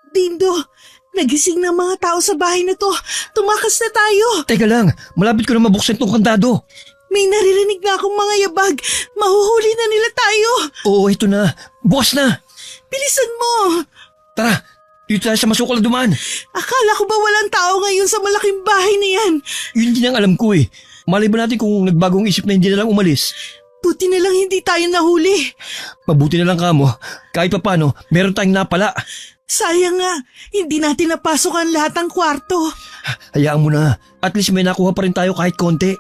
Dindo, nagising ng mga tao sa bahay na to. Tumakas na tayo. Teka lang, malapit ko na mabuksan tong kandado. May naririnig na akong mga yabag. Mahuhuli na nila tayo. Oo, ito na. Bukas na. Bilisan mo. Tara, dito tayo sa masukal na dumaan. Akala ko ba walang tao ngayon sa malaking bahay na yan? Yun din ang alam ko eh. Malay ba natin kung nagbagong isip na hindi na lang umalis? Buti na lang hindi tayo nahuli. Mabuti na lang kamo. Kahit pa paano, meron tayong napala. Sayang nga, hindi natin napasok ang lahat ng kwarto. Hayaan mo na. At least may nakuha pa rin tayo kahit konti.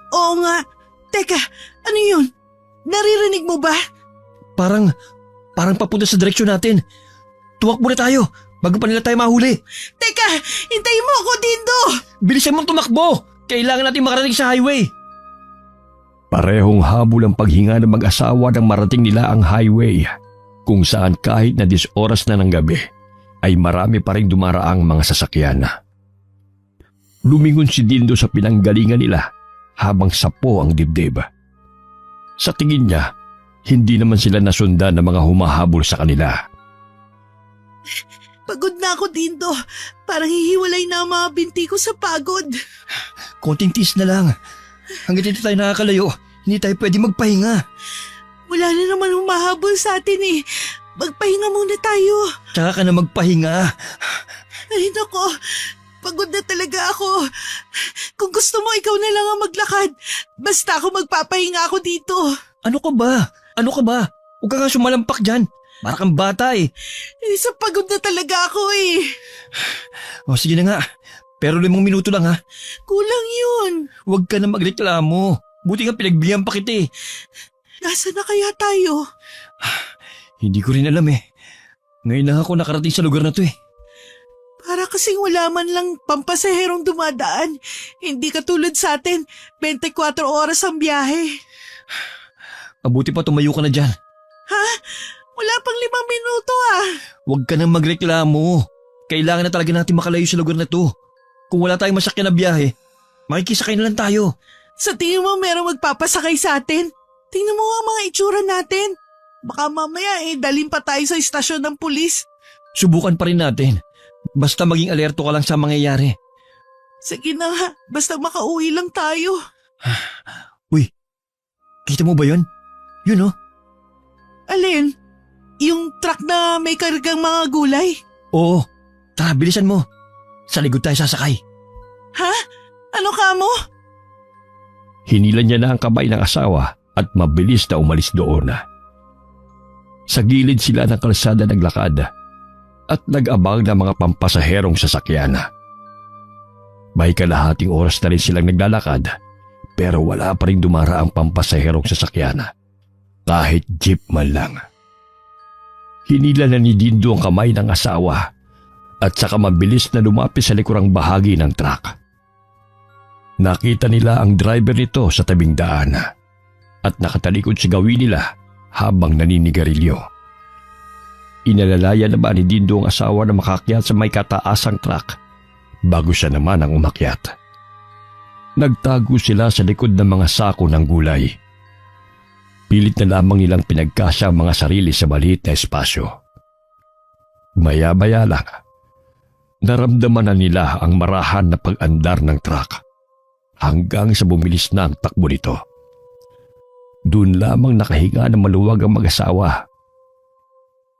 Oo nga. Teka, ano yun? Naririnig mo ba? Parang papunta sa direksyon natin. Tuwak muna tayo bago pa nila tayo mahuli. Teka, hintayin mo ako, Dindo! Bilisan mong tumakbo. Kailangan natin makarating sa highway. Parehong habol ang paghinga ng mag-asawa nang marating nila ang highway, kung saan kahit na 10 oras na ng gabi ay marami pa rin dumaraang mga sasakyan. Lumingon si Dindo sa pinanggalingan nila habang sapo ang dibdib. Sa tingin niya, hindi naman sila nasundan ng mga humahabol sa kanila. Pagod na ako, Dindo. Parang hihiwalay na ang mga binti ko sa pagod. Konting tiis na lang. Hanggang dito tayo nakakalayo, hindi tayo pwede magpahinga. Wala na naman humahabol sa atin eh. Magpahinga muna tayo. Tsaka ka na magpahinga. Ay nako, pagod na talaga ako. Kung gusto mo, ikaw na lang ang maglakad. Basta ako magpapahinga ako dito. Ano ka ba? Huwag ka nga sumalampak dyan. Para kang bata eh. Sa pagod na talaga ako eh. O sige na nga. Pero 5 minuto lang ha. Kulang yun. Huwag ka na magreklamo. Buti nga pinagbigyan pa kita eh. Nasaan na kaya tayo? Hindi ko rin alam eh. Ngayon lang ako nakarating sa lugar na to eh. Para kasing wala man lang pampasaherong dumadaan. Hindi katulad sa atin, 24 oras ang biyahe. Mabuti pa tumayo ka na dyan. Ha? Wala pang 5 minuto ah. Huwag ka nang magreklamo. Kailangan na talaga natin makalayo sa lugar na to. Kung wala tayong masakyan na biyahe, makikisakay na lang tayo. Sa tingin mo merong magpapasakay sa atin? Tingnan mo nga ang mga itsura natin. Baka mamaya dalhin pa tayo sa istasyon ng pulis. Subukan pa rin natin. Basta maging alerto ka lang sa mangyayari. Sige na nga, basta makauwi lang tayo. Uy, kita mo ba yun? Yun oh. Alin? Yung truck na may kargang mga gulay? Oo, tara bilisan mo. Sa likod tayo sasakay. Ha? Ano ka mo? Hinila niya na ang kamay ng asawa at mabilis na umalis doon. Sa gilid sila ng kalsada naglakad at nag-abang ng mga pampasaherong sasakyan. May kalahating oras na rin silang naglalakad pero wala pa rin dumaraang pampasaherong sasakyan. Kahit jeep man lang. Hinila na ni Dindo ang kamay ng asawa at saka mabilis na lumapit sa likurang bahagi ng truck. Nakita nila ang driver nito sa tabing daan at nakatalikod sa gawin nila habang naninigarilyo. Inalalaya naman ni Dindo ang asawa na makakyat sa may kataasang truck bago siya naman ang umakyat. Nagtago sila sa likod ng mga sako ng gulay. Pilit na lamang nilang pinagkasya ang mga sarili sa maliit na espasyo. Maya-maya lang, naramdaman na nila ang marahan na pag-andar ng truck hanggang sa bumilis na ang takbo nito. Doon lamang nakahiga ng maluwag ang mag-asawa.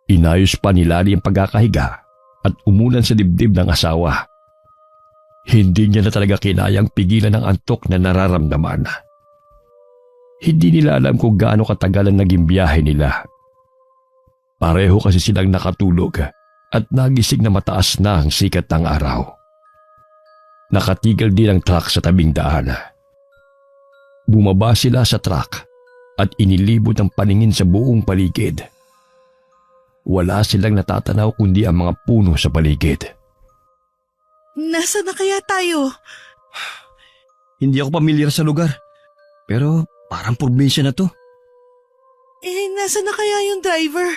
Inayos pa ni Lali ang pagkakahiga at umulan sa dibdib ng asawa. Hindi niya na talaga kinayang pigilan ang antok na nararamdaman. Hindi nila alam kung gaano katagal ang naging biyahe nila. Pareho kasi silang nakatulog at nagising na mataas na ang sikat ng araw. Nakatigil din ang truck sa tabing daan. Bumaba sila sa truck at inilibot ang paningin sa buong paligid. Wala silang natatanaw kundi ang mga puno sa paligid. Nasaan na kaya tayo? Hindi ako pamilyar sa lugar. Pero parang probinsya na to. Nasaan na kaya yung driver?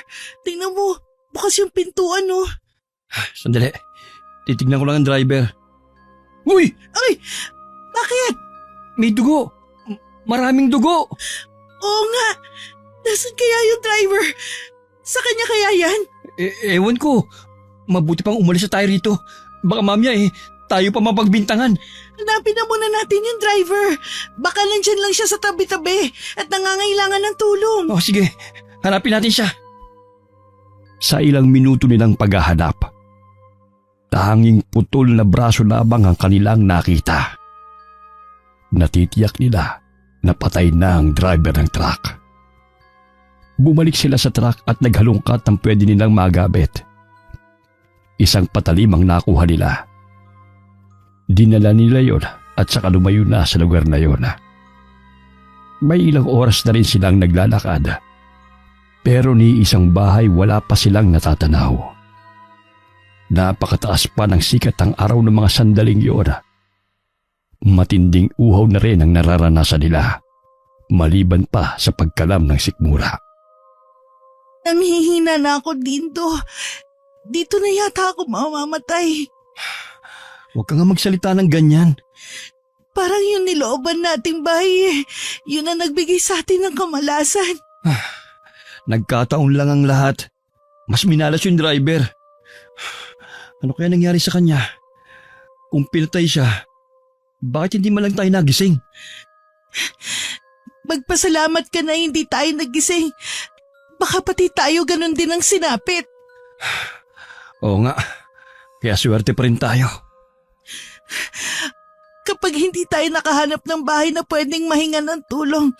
Tingnan mo, bukas yung pintuan no. Sandali, titignan ko lang ang driver. Uy! Ay! Bakit? May dugo! Maraming dugo! Oo nga! Nasaan kaya yung driver? Sa kanya kaya yan? Ewan ko. Mabuti pang umalis na tayo rito. Baka mamaya tayo pa mapagbintangan. Hanapin na muna natin yung driver. Baka nandyan lang siya sa tabi-tabi at nangangailangan ng tulong. Oh, sige. Hanapin natin siya. Sa ilang minuto nilang paghahanap, tanging putol na braso lamang ang kanilang nakita. Natitiyak nila na patay na ang driver ng truck. Bumalik sila sa truck at naghalungkat ng pwede nilang magamit. Isang patalim ang nakuha nila. Dinala nila yon at saka lumayo na sa lugar na yon. May ilang oras na rin silang naglalakad. Pero ni isang bahay wala pa silang natatanaw. Napakataas pa ng sikat ang araw ng mga sandaling yon. Matinding uhaw na rin ang nararanasan nila, maliban pa sa pagkalam ng sikmura. Nanghihina na ako dito. Dito na yata ako mamamatay. Huwag ka nga magsalita ng ganyan. Parang yung nilooban nating bahay yun ang nagbigay sa atin ng kamalasan. Nagkataon lang ang lahat. Mas minalas yung driver. Ano kaya nangyari sa kanya? Kung pinatay siya, bakit hindi man lang tayo nagising? Magpasalamat ka na hindi tayo nagising. Baka pati tayo ganun din ang sinapit. Oo nga, kaya swerte pa rin tayo. Kapag hindi tayo nakahanap ng bahay na pwedeng mahinga ng tulong,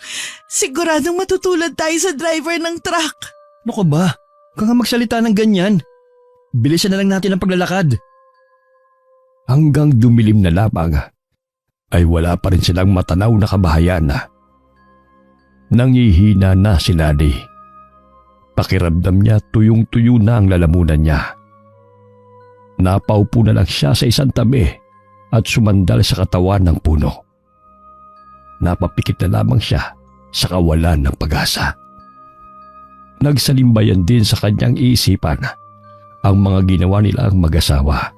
siguradong matutulad tayo sa driver ng truck. Ano ka ba? Huwag ka nga magsalita ng ganyan. Bilisan na lang natin ang paglalakad. Hanggang dumilim na lamang, ay wala pa rin silang matanaw na kabahayan. Nangihina na si Lani. Pakiramdam niya tuyong-tuyo na ang lalamunan niya. Napaupo na lang siya sa isang tabi at sumandal sa katawan ng puno. Napapikit na lamang siya sa kawalan ng pag-asa. Nagsalimbayan din sa kanyang iisipan ang mga ginawa nilang mag-asawa.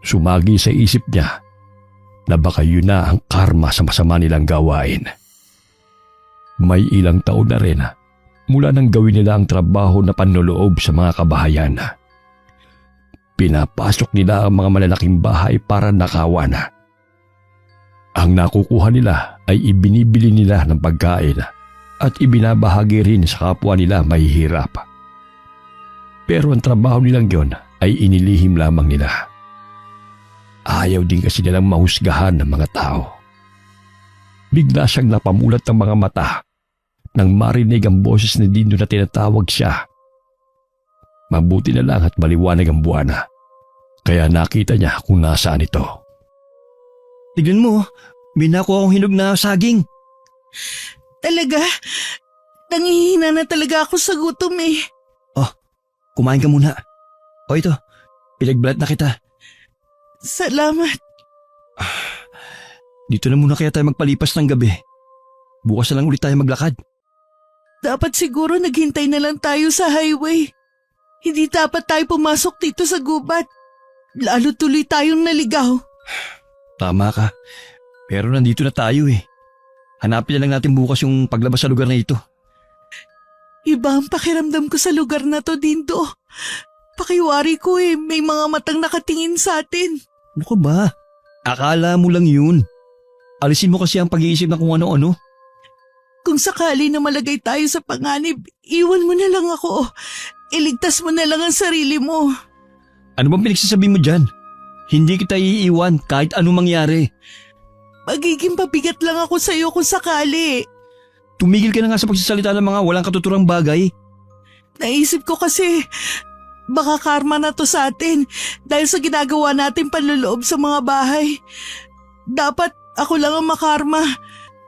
Sumagi sa isip niya na baka yun na ang karma sa masama nilang gawain. May ilang taon na rin mula nang gawin nila ang trabaho na panloloob sa mga kabahayan. Pinapasok nila ang mga malalaking bahay para nakawan. Ang nakukuha nila ay ibinibili nila ng pagkain at ibinabahagi rin sa kapwa nila mahihirap. Pero ang trabaho nilang yon ay inilihim lamang nila. Ayaw din kasi nilang mahusgahan ng mga tao. Bigla siyang napamulat ng mga mata nang marinig ang boses ni Dino na tinatawag siya. Mabuti na lang at maliwanag ang buwan, kaya nakita niya kung nasaan ito. Tignan mo, may nakuha akong hinog na saging. Talaga? Nangihina na talaga ako sa gutom eh. Oh, kumain ka muna. O ito, pinagbalat na kita. Salamat. Dito na muna kaya tayo magpalipas ng gabi. Bukas na lang ulit tayo maglakad. Dapat siguro naghintay na lang tayo sa highway. Hindi dapat tayo pumasok dito sa gubat. Lalo tuloy tayong naligaw. Tama ka. Pero nandito na tayo eh. Hanapin na lang natin bukas yung paglabas sa lugar na ito. Iba ang pakiramdam ko sa lugar na to, Dindo. Pakiwari ko eh, may mga matang nakatingin sa atin. Ano ka ba? Akala mo lang yun. Alisin mo kasi ang pag-iisip na kung ano-ano. Kung sakali na malagay tayo sa panganib, iwan mo na lang ako. Iligtas mo na lang ang sarili mo. Ano bang pinagsasabi mo dyan? Hindi kita iiwan kahit anong mangyari. Magiging pabigat lang ako sa'yo kung sakali. Tumigil ka na nga sa pagsasalita ng mga walang katuturang bagay. Naisip ko kasi, baka karma na to sa atin dahil sa ginagawa natin panloloob sa mga bahay. Dapat ako lang ang makarma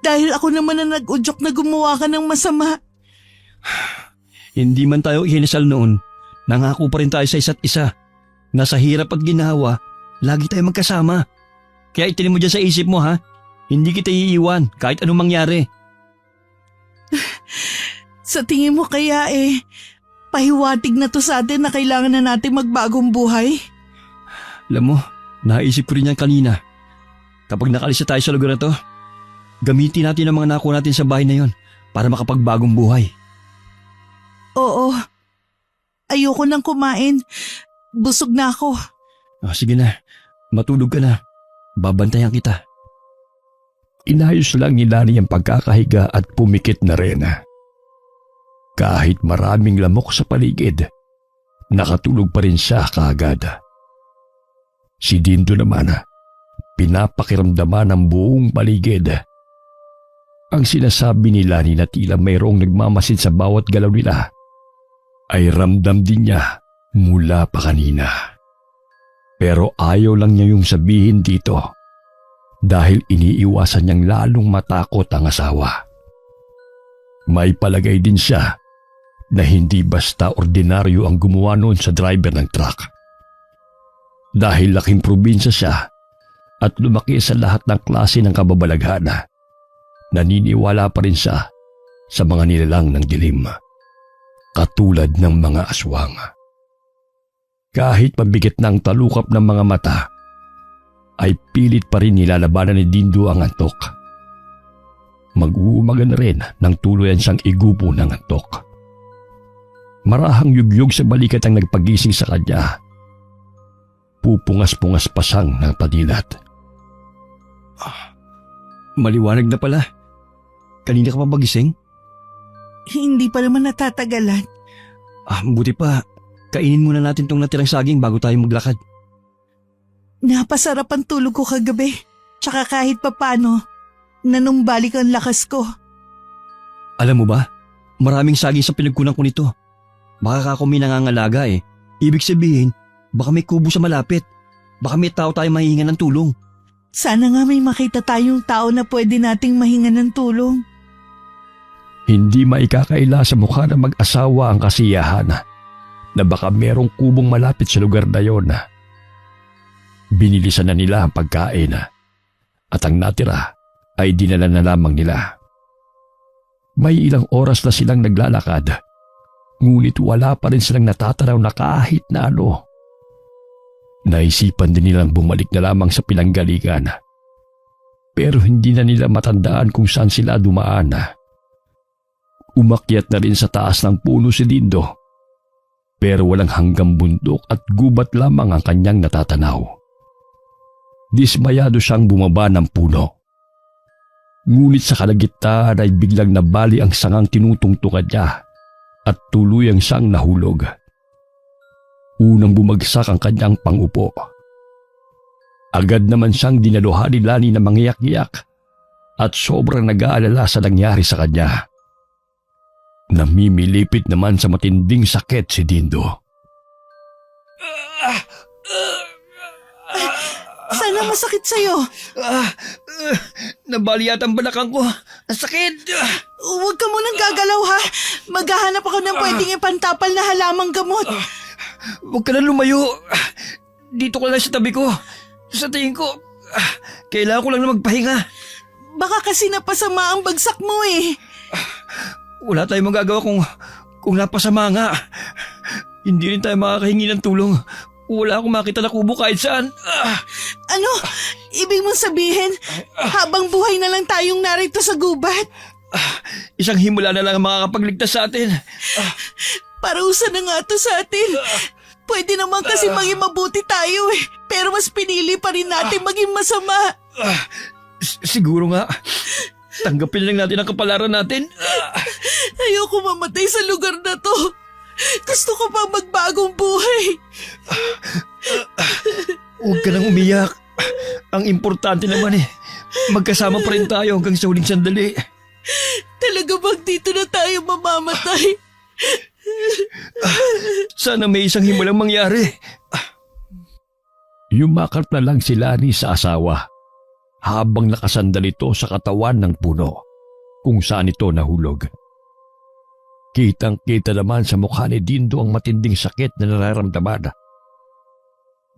dahil ako naman ang nag-udyok na gumawa ka ng masama. Hindi man tayo ihinasal noon, nangako pa rin tayo sa isa't isa. Nasa hirap at ginawa, lagi tayo magkasama. Kaya itinim mo dyan sa isip mo ha, hindi kita iiwan kahit anong mangyari. Sa tingin mo kaya pahiwatig na to sa atin na kailangan na natin magbagong buhay? Alam mo, naisip ko rin yan kanina. Kapag nakalis na tayo sa lugar na to, gamitin natin ang mga nakuha natin sa bahay na yon para makapagbagong buhay. Oo. Ayoko nang kumain. Busog na ako. Sige na, matulog ka na. Babantayan kita. Inayos lang ni Lani ang pagkakahiga at pumikit na rin. Kahit maraming lamok sa paligid, nakatulog pa rin siya kaagad. Si Dindo naman, pinapakiramdaman ang buong paligid. Ang sinasabi ni Lani na tila mayroong nagmamasid sa bawat galaw nila ay ramdam din niya mula pa kanina. Pero ayaw lang niya yung sabihin dito dahil iniiwasan niyang lalong matakot ang asawa. May palagay din siya na hindi basta ordinaryo ang gumawa noon sa driver ng truck. Dahil laking probinsya siya at lumaki sa lahat ng klase ng kababalaghan, naniniwala pa rin siya sa mga nilalang ng dilim, katulad ng mga aswang. Kahit mabigat na ang talukap ng mga mata, ay pilit pa rin nilalabanan ni Dindo ang antok. Mag-uumaga na rin nang tuluyan siyang igupo ng antok. Marahang yugyug sa balikat ang nagpagising sa kanya. Pupungas-pungas pa siyang ng padilat. Maliwanag na pala. Kanina ka pa magising? Hindi pa naman natatagalan. Buti pa. Kainin muna natin tong natirang saging bago tayo maglakad. Napasarap ang tulog ko kagabi. Tsaka kahit papano, nanumbalik ang lakas ko. Alam mo ba, maraming saging sa pinagkunan ko nito. Baka ako may nangangalaga eh. Ibig sabihin, baka may kubo sa malapit. Baka may tao tayo mahihingan ng tulong. Sana nga may makita tayong tao na pwede nating mahingan ng tulong. Hindi maikakaila sa mukha ng mag-asawa ang kasiyahan na baka merong kubong malapit sa lugar na yon. Binilisan na nila ang pagkain at ang natira ay dinala na lamang nila. May ilang oras na silang naglalakad, ngunit wala pa rin silang natatanaw na kahit na ano. Naisipan din nilang bumalik na lamang sa pinanggalingan, pero hindi na nila matandaan kung saan sila dumaan. Umakyat na rin sa taas ng puno si Dindo, pero walang hanggang bundok at gubat lamang ang kanyang natatanaw. Dismayado siyang bumaba ng puno. Ngunit sa kalagitnaan ay biglang nabali ang sangang tinutungtungan niya at tuluyang siyang nahulog. Unang bumagsak ang kanyang pangupo. Agad naman siyang dinaluhan ni Lani na mangyak-ngyak at sobrang nag-aalala sa nangyari sa kanya. Namimilipit naman sa matinding sakit si Dindo. Sana masakit sa'yo. Nabali yata ang balakang ko. Ang sakit. Huwag ka munang gagalaw ha. Maghahanap ako ng pwedeng ipantapal na halamang gamot. Huwag ka na lumayo. Dito ka lang sa tabi ko. Sa tingin ko, kailangan ko lang na magpahinga. Baka kasi napasama ang bagsak mo eh. Wala tayong magagawa kung napasama nga. Hindi rin tayo makakahingi ng tulong. Wala akong makita na kubo kahit saan. Ano? Ibig mong sabihin, habang buhay na lang tayong narito sa gubat? Isang himala na lang ang makakapagligtas sa atin. Parusa na nga to sa atin. Pwede naman kasi maging mabuti tayo eh. Pero mas pinili pa rin natin maging masama. Siguro nga. Tanggapin lang natin ang kapalaran natin. Ayoko mamatay sa lugar na to. Gusto ko pa magbagong buhay. Huwag ka nang umiyak. Ang importante naman eh, magkasama pa rin tayo hanggang sa huling sandali. Talaga bang dito na tayo mamamatay? Sana may isang himalang mangyari. Yumakap na lang si Lani sa asawa habang nakasandal ito sa katawan ng puno kung saan ito nahulog. Kitang-kita naman sa mukha ni Dindo ang matinding sakit na nararamdaman.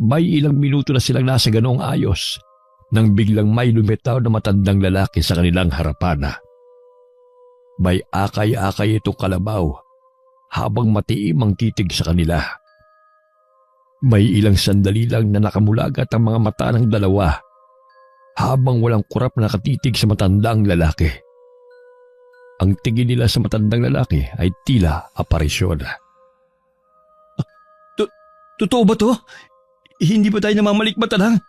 May ilang minuto na silang nasa ganoong ayos nang biglang may lumitaw na matandang lalaki sa kanilang harapan. May akay-akay itong kalabaw habang matiim ang titig sa kanila. May ilang sandali lang na nakamulagat ang mga mata ng dalawa habang walang kurap na nakatitig sa matandang lalaki. Ang tingin nila sa matandang lalaki ay tila aparisyon. Totoo ba to? Hindi ba tayo namamalikmata lang?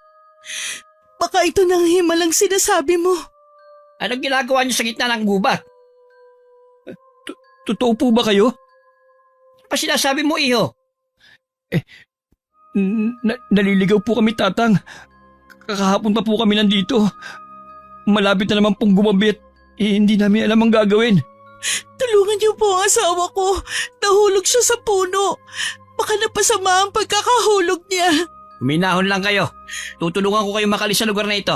Baka ito nang himalang sinasabi mo. Anong ginagawa niyo sa gitna ng gubat? Totoo po ba kayo? Ano pa sinasabi mo, iho? Naliligaw po kami, Tatang. Kakahapon pa po kami nandito. Malapit na naman pong gumabit. Hindi namin alam ang gagawin. Tulungan niyo po ang asawa ko. Nahulog siya sa puno. Baka napasama ang pagkakahulog niya. Huminahon lang kayo. Tutulungan ko kayo makalis sa lugar na ito.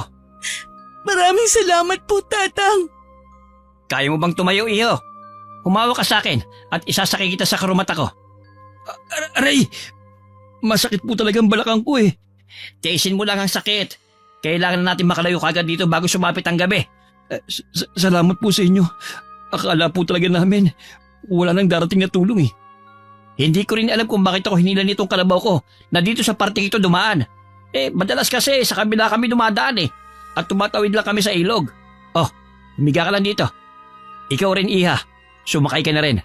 Maraming salamat po, Tatang. Kaya mo bang tumayo, iho? Humawak ka sa akin at isasakay kita sa karumata ko. Aray! Masakit po talagang balakang ko eh. Tiisin mo lang ang sakit. Kailangan na natin makalayo kagad dito bago sumapit ang gabi. Salamat po sa inyo. Akala po talaga namin wala nang darating na tulong eh. Hindi ko rin alam kung bakit ako hinila nitong kalabaw ko na dito sa parting ito dumaan. Madalas kasi sa kabila kami dumadaan eh. At tumatawid lang kami sa ilog. Oh, humiga ka lang dito. Ikaw rin, iha. Sumakay ka na rin.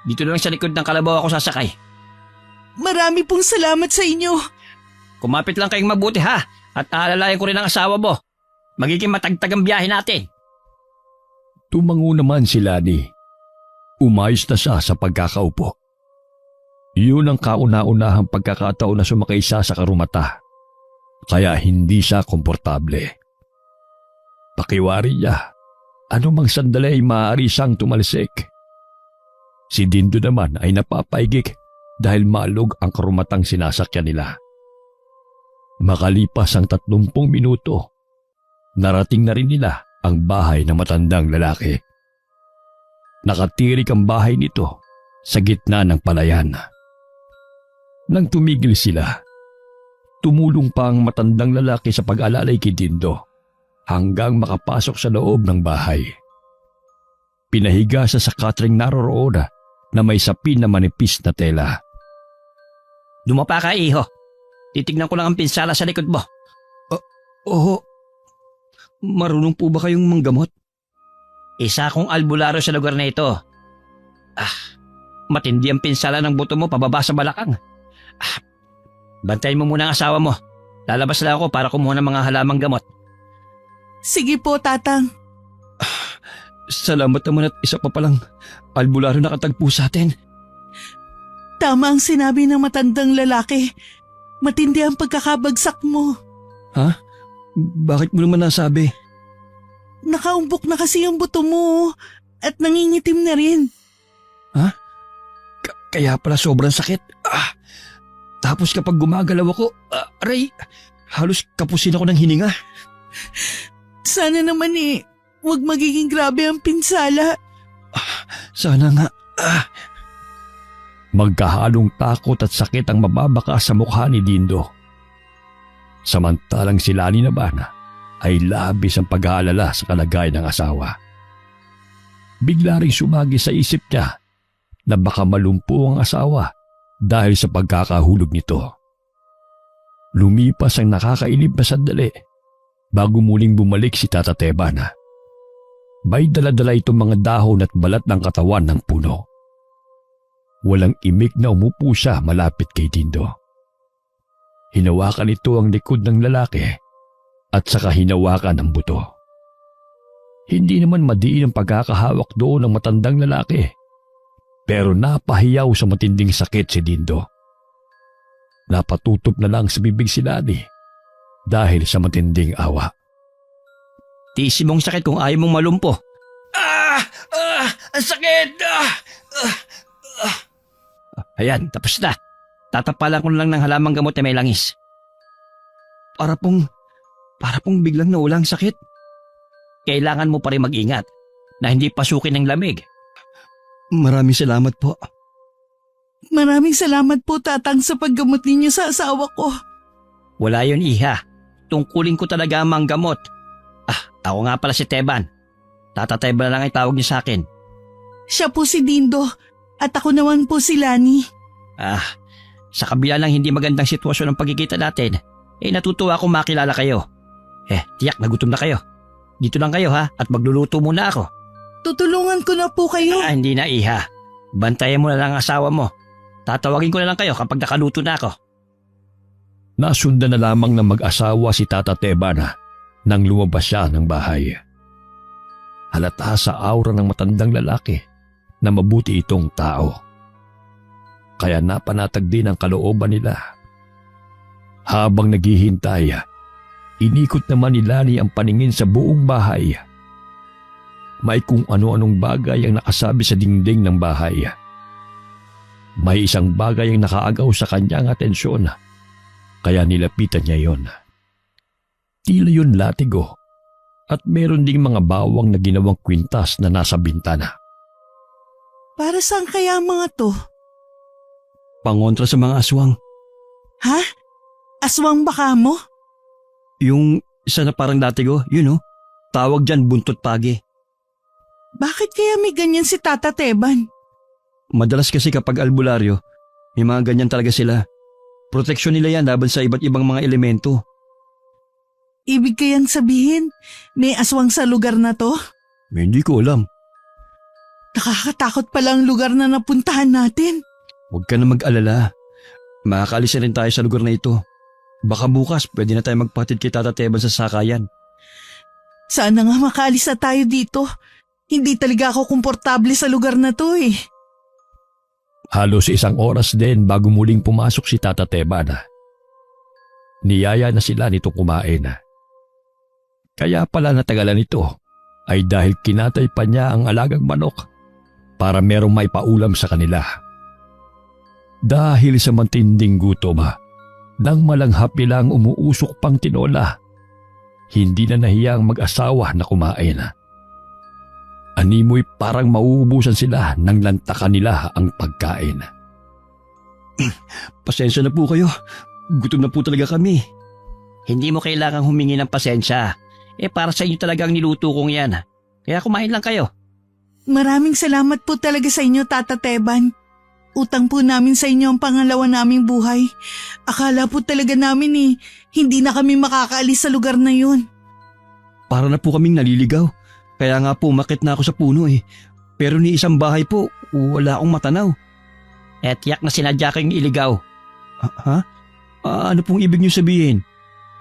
Dito lang sa likod ng kalabaw ako sasakay. Marami pong salamat sa inyo. Kumapit lang kayong mabuti ha. At aalalayan ko rin ang asawa mo. Magiging matagtag ang biyahe natin. Tumango naman si Lani. Umayos na siya sa pagkakaupo. Yun ang kauna-unahang pagkakataon na sumakay siya sa karumata. Kaya hindi siya komportable. Pakiwari niya, anumang sandali ay maaari siyang tumalsik. Si Dindo naman ay napapaigik dahil maalog ang karumatang sinasakyan nila. Makalipas ang 30 minuto, narating na rin nila ang bahay ng matandang lalaki. Nakatirik ang bahay nito sa gitna ng palayan. Nang tumigil sila, tumulong pa ang matandang lalaki sa pag-alalay kay Dindo hanggang makapasok sa loob ng bahay. Pinahiga siya sa katring naroroon na may sapin na manipis na tela. Dumapa ka, iho. Titignan ko lang ang pinsala sa likod mo. Oo. Marunong po ba kayong manggamot? Isa akong albularyo sa lugar na ito. Matindi ang pinsala ng buto mo pababa sa balakang. Bantayin mo muna ang asawa mo. Lalabas lang ako para kumuha ng mga halamang gamot. Sige po, Tatang. Salamat naman at isa pa palang albularyo nakatagpo sa atin. Tama ang sinabi ng matandang lalaki. Matindi ang pagkakabagsak mo. Ha? Bakit mo naman nasabi? Nakaumbok na kasi yung buto mo at nangingitim na rin. Ha? Kaya pala sobrang sakit. Tapos kapag gumagalaw ako, aray, halos kapusin ako ng hininga. Sana naman huwag magiging grabe ang pinsala. Sana nga. Magkahalong takot at sakit ang mababaka sa mukha ni Dindo. Samantalang si Lani naman ay labis ang pag-aalala sa kalagayan ng asawa. Bigla ring sumagi sa isip niya na baka malumpo ang asawa dahil sa pagkakahulog nito. Lumipas ang nakakailib na sandali bago muling bumalik si Tata Teban. May dala-dala itong mga dahon at balat ng katawan ng puno. Walang imik na umupo siya malapit kay Dindo. Hinawakan ito ang likod ng lalaki at saka hinawakan ang buto. Hindi naman madiin ang pagkakahawak doon ng matandang lalaki, pero napahiyaw sa matinding sakit si Dindo. Napatutup na lang sa bibig si Lani dahil sa matinding awa. Tiisin mong sakit kung ayaw mong malumpo. Ang sakit! Ayan, tapos na. Tatapalan ko lang ng halamang gamot na may langis. Para pong biglang nawala ang sakit. Kailangan mo pa rin mag-ingat na hindi pasukin ng lamig. Maraming salamat po. Maraming salamat po, Tatang, sa paggamot ninyo sa asawa ko. Wala yun, iha. Tungkulin ko talaga ang manggamot. Ako nga pala si Teban. Tata Teban na lang ay tawag niyo sa akin. Siya po si Dindo at ako naman po si Lani. Sa kabila ng hindi magandang sitwasyon ng pagkikita natin, natutuwa akong makilala kayo. Tiyak nagutom na kayo. Dito lang kayo ha, at magluluto muna ako. Tutulungan ko na po kayo. Hindi na, iha. Bantayan mo na lang ang asawa mo. Tatawagin ko na lang kayo kapag nakaluto na ako. Nasundan na lamang ng mag-asawa si Tata Teban nang lumabas siya ng bahay. Halata sa aura ng matandang lalaki na mabuti itong tao. Kaya napanatag din ang kalooban nila. Habang naghihintay, inikot naman ni Lani ang paningin sa buong bahay. May kung ano-anong bagay ang nakasabi sa dingding ng bahay. May isang bagay ang nakaagaw sa kanyang atensyon, kaya nilapitan niya yon. Tila yun latigo at meron ding mga bawang na ginawang kwintas na nasa bintana. Para saan kaya ang mga to? Pangontra sa mga aswang. Ha? Aswang baka mo? Yung isa na parang latigo, yun oh. Tawag dyan buntot pagi. Bakit kaya may ganyan si Tata Teban? Madalas kasi kapag albularyo, may mga ganyan talaga sila. Proteksyon nila yan laban sa iba't ibang mga elemento. Ibig kayang sabihin, may aswang sa lugar na to? Hindi ko alam. Nakakatakot pala ang lugar na napuntahan natin. Huwag ka na mag-alala. Makakaalis na rin tayo sa lugar na ito. Baka bukas pwede na tayo magpatid kay Tata Teban sa sakayan. Sana nga makaalis na tayo dito. Hindi talaga ako komportable sa lugar na to eh. Halos 1 oras din bago muling pumasok si Tata Teban. Niyaya na sila nito kumain. Kaya pala natagalan ito ay dahil kinatay pa niya ang alagang manok para merong may paulam sa kanila. Dahil sa matinding gutom, nang malanghapi lang umuusok pang tinola, hindi na nahiyang mag-asawa na kumain. Animoy parang mauubusan sila nang lantakan nila ang pagkain. Pasensya na po kayo. Gutom na po talaga kami. Hindi mo kailangang humingi ng pasensya. Para sa inyo talagang niluto kong yan. Kaya kumain lang kayo. Maraming salamat po talaga sa inyo, Tata Teban. Utang po namin sa inyo ang pangalawa naming buhay. Akala po talaga namin hindi na kami makakaalis sa lugar na yun. Para na po kaming naliligaw. Kaya nga po umakyat na ako sa puno eh. Pero ni isang bahay po, wala akong matanaw. Tiyak na sinadya ko yung iligaw. Ha? Ano pong ibig niyo sabihin?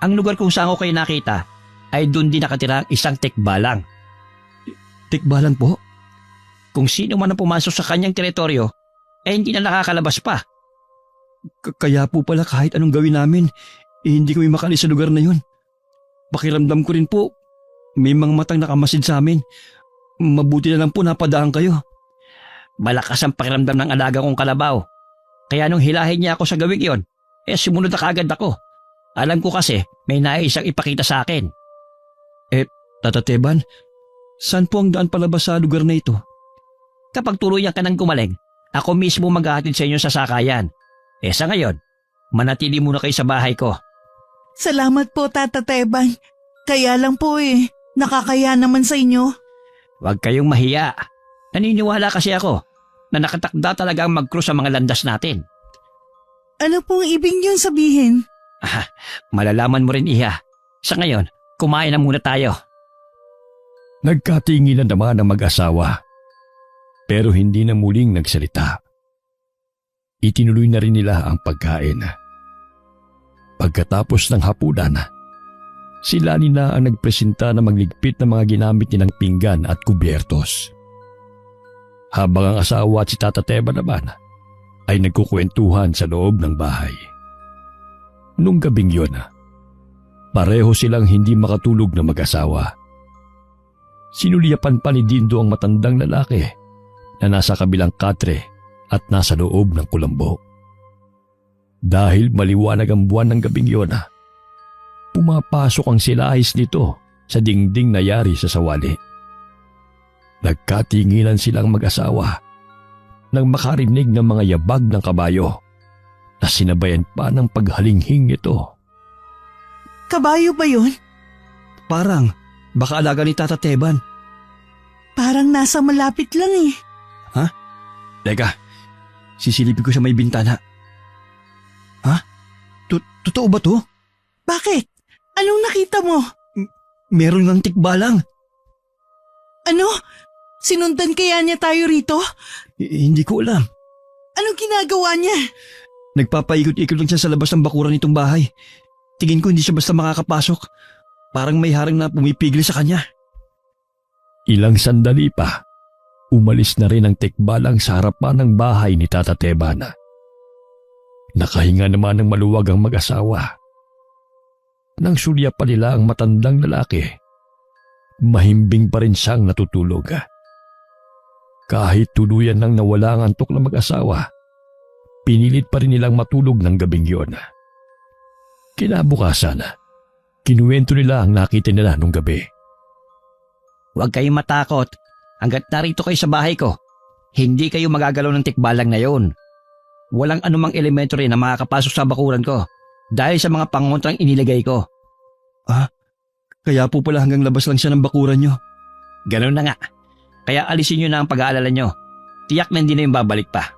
Ang lugar kung saan ko kayo nakita ay doon din nakatira ang isang tikbalang. Tikbalang po? Kung sino man ang pumasok sa kanyang teritoryo, hindi na nakakalabas pa. Kaya po pala kahit anong gawin namin, hindi kami makalis sa lugar na yun. Pakiramdam ko rin po, may mga matang nakamasid sa amin. Mabuti na lang po napadaan kayo. Malakas ang pakiramdam ng alaga kong kalabaw. Kaya nung hilahin niya ako sa gawing iyon, sumunod na kaagad ako. Alam ko kasi may nais siyang ipakita sa akin. Tata Teban, saan po ang daan palabas sa lugar na ito? Kapag tuluyan ka ng gumaling, ako mismo maghahatid sa inyo sa sakayan. Sa ngayon, manatili muna kayo sa bahay ko. Salamat po, Tata Teban. Kaya lang po nakakaya naman sa inyo. Huwag kayong mahiya. Naniniwala kasi ako na nakatakda talaga ang mag-cruise sa mga landas natin. Ano pong ibig niyong sabihin? Malalaman mo rin, Iha. Sa ngayon, kumain na muna tayo. Nagkatinginan naman ang mag-asawa, pero hindi na muling nagsalita. Itinuloy na rin nila ang pagkain. Pagkatapos ng hapunan, sila nila ang nagpresenta na magligpit ng mga ginamit nilang pinggan at kubyertos. Habang ang asawa at si Tata Teban naman ay nagkukwentuhan sa loob ng bahay. Nung gabing yun, pareho silang hindi makatulog na mag-asawa. Sinuliyapan pa ni Dindo ang matandang lalaki na nasa kabilang katre at nasa loob ng kulambo. Dahil maliwanag ang buwan ng gabing yun, pumapasok ang silahis nito sa dingding na yari sa sawali. Nagkatinginan silang mag-asawa nang makarinig ng mga yabag ng kabayo na sinabayan pa ng paghalinghing ito. Kabayo ba yun? Parang, baka alaga ni Tata Teban. Parang nasa malapit lang eh. Teka, sisilipin ko sa may bintana. Ha? Totoo ba to? Bakit? Anong nakita mo? Meron ng tikbalang. Ano? Sinundan kaya niya tayo rito? Hindi ko alam. Anong ginagawa niya? Nagpapaikot-ikot lang siya sa labas ng bakuran nitong bahay. Tingin ko hindi siya basta makakapasok. Parang may harang na pumipigil sa kanya. Ilang sandali pa, umalis na rin ang tikbalang sa harapan ng bahay ni Tata Tebana. Nakahinga naman ng maluwag ang mag-asawa. Nang sulya pa nila ang matandang lalaki, mahimbing pa rin siyang natutulog. Kahit tuluyan nang nawala ang antok ng mag-asawa, pinilit pa rin nilang matulog ng gabing yun. Kinabukasan, kinuwento nila ang nakita nila nung gabi. Huwag kayong matakot. Hanggat narito kayo sa bahay ko, hindi kayo magagalaw ng tikbalang na yon. Walang anumang elemento rin na makakapasok sa bakuran ko dahil sa mga pangontrang inilagay ko. Kaya po pala hanggang labas lang siya ng bakuran nyo. Ganun na nga. Kaya alisin nyo na ang pag-aalala nyo. Tiyak na hindi na yung babalik pa.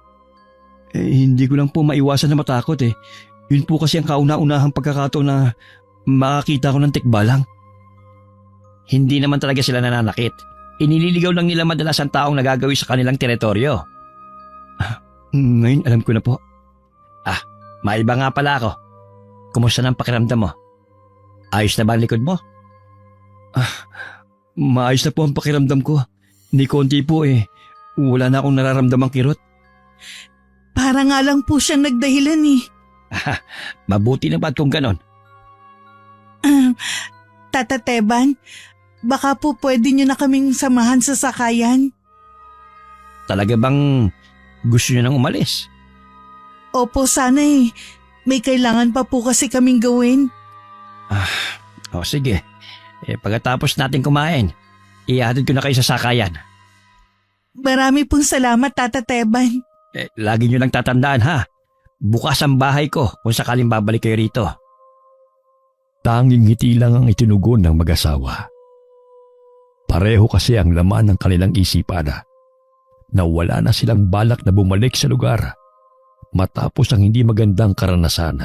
Hindi ko lang po maiwasan na matakot eh. Yun po kasi ang kauna-unahang pagkakataon na makakita ko ng tikbalang. Hindi naman talaga sila nananakit. Inililigaw lang nila madalas ang taong nagagawi sa kanilang teritoryo. Ngayon alam ko na po. Maiba nga pala ako. Kumusta ng pakiramdam mo? Ayos na ba ang likod mo? Maayos na po ang pakiramdam ko. Ni konti po eh. Wala na akong nararamdamang kirot. Para nga lang po siyang nagdahilan eh. Mabuti na ba kung ganon? Tata Teban, baka po pwede niyo na kaming samahan sa sakayan. Talaga bang gusto nyo nang umalis? Opo, sana eh. May kailangan pa po kasi kaming gawin. O sige. Pagkatapos natin kumain, ihatid ko na kayo sa sakayan. Marami pong salamat, Tata Teban. Lagi nyo lang tatandaan ha. Bukas ang bahay ko kung sakaling babalik kayo rito. Tanging ngiti lang ang itinugon ng mag-asawa. Pareho kasi ang laman ng kanilang isipan na wala na silang balak na bumalik sa lugar matapos ang hindi magandang karanasan.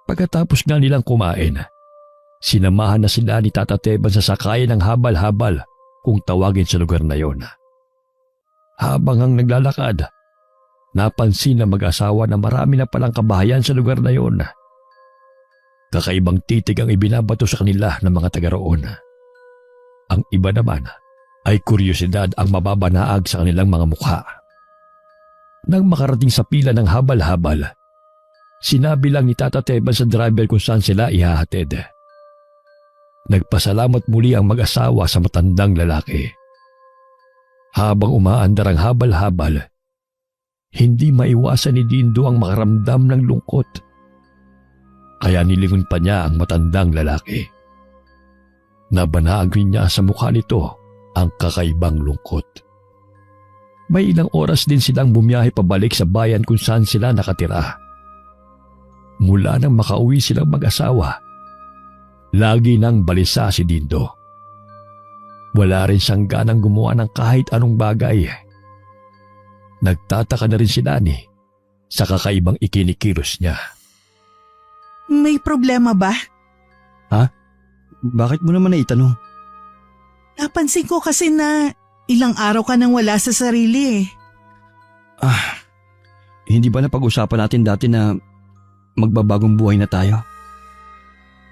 Pagkatapos nga nilang kumain, sinamahan na sila ni Tata Teban sa sakayan ng habal-habal kung tawagin sa lugar na yon. Habang ang naglalakad, napansin ng mag-asawa na marami na palang kabahayan sa lugar na yon. Kakaibang titig ang ibinabato sa kanila ng mga taga roon. Ang iba naman ay kuryosidad ang mababanaag sa kanilang mga mukha. Nang makarating sa pila ng habal-habal, sinabi lang ni Tata Teban sa driver kung saan sila ihahatid. Nagpasalamat muli ang mag-asawa sa matandang lalaki. Habang umaandar ang habal-habal, hindi maiwasan ni Dindo ang makaramdam ng lungkot. Kaya nilingon pa niya ang matandang lalaki. Nabanag rin niya sa mukha nito ang kakaibang lungkot. May ilang oras din silang bumiyahe pabalik sa bayan kung saan sila nakatira. Mula nang makauwi silang mag-asawa, lagi nang balisa si Dindo. Wala rin siyang ganang gumawa ng kahit anong bagay. Nagtataka na rin si Dani sa kakaibang ikinikilos niya. May problema ba? Bakit mo naman naitanong? Napansin ko kasi na ilang araw ka nang wala sa sarili eh. Hindi ba napag-usapan natin dati na magbabagong buhay na tayo?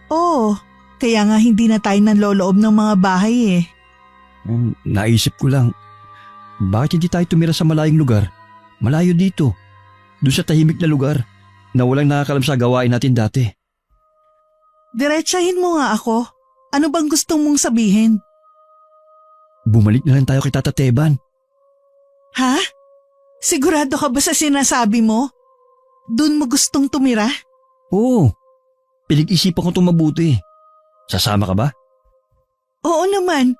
Oo, kaya nga hindi na tayo nanloloob ng mga bahay eh. Naisip ko lang, bakit hindi tayo tumira sa malayong lugar? Malayo dito. Doon sa tahimik na lugar na walang nakakalam sa gawain natin dati. Diretsahin mo nga ako. Ano bang gusto mong sabihin? Bumalik na lang tayo kay Tata Teban. Ha? Sigurado ka ba sa sinasabi mo? Doon mo gustong tumira? Oo, pinag-isipan ko itong mabuti. Sasama ka ba? Oo naman.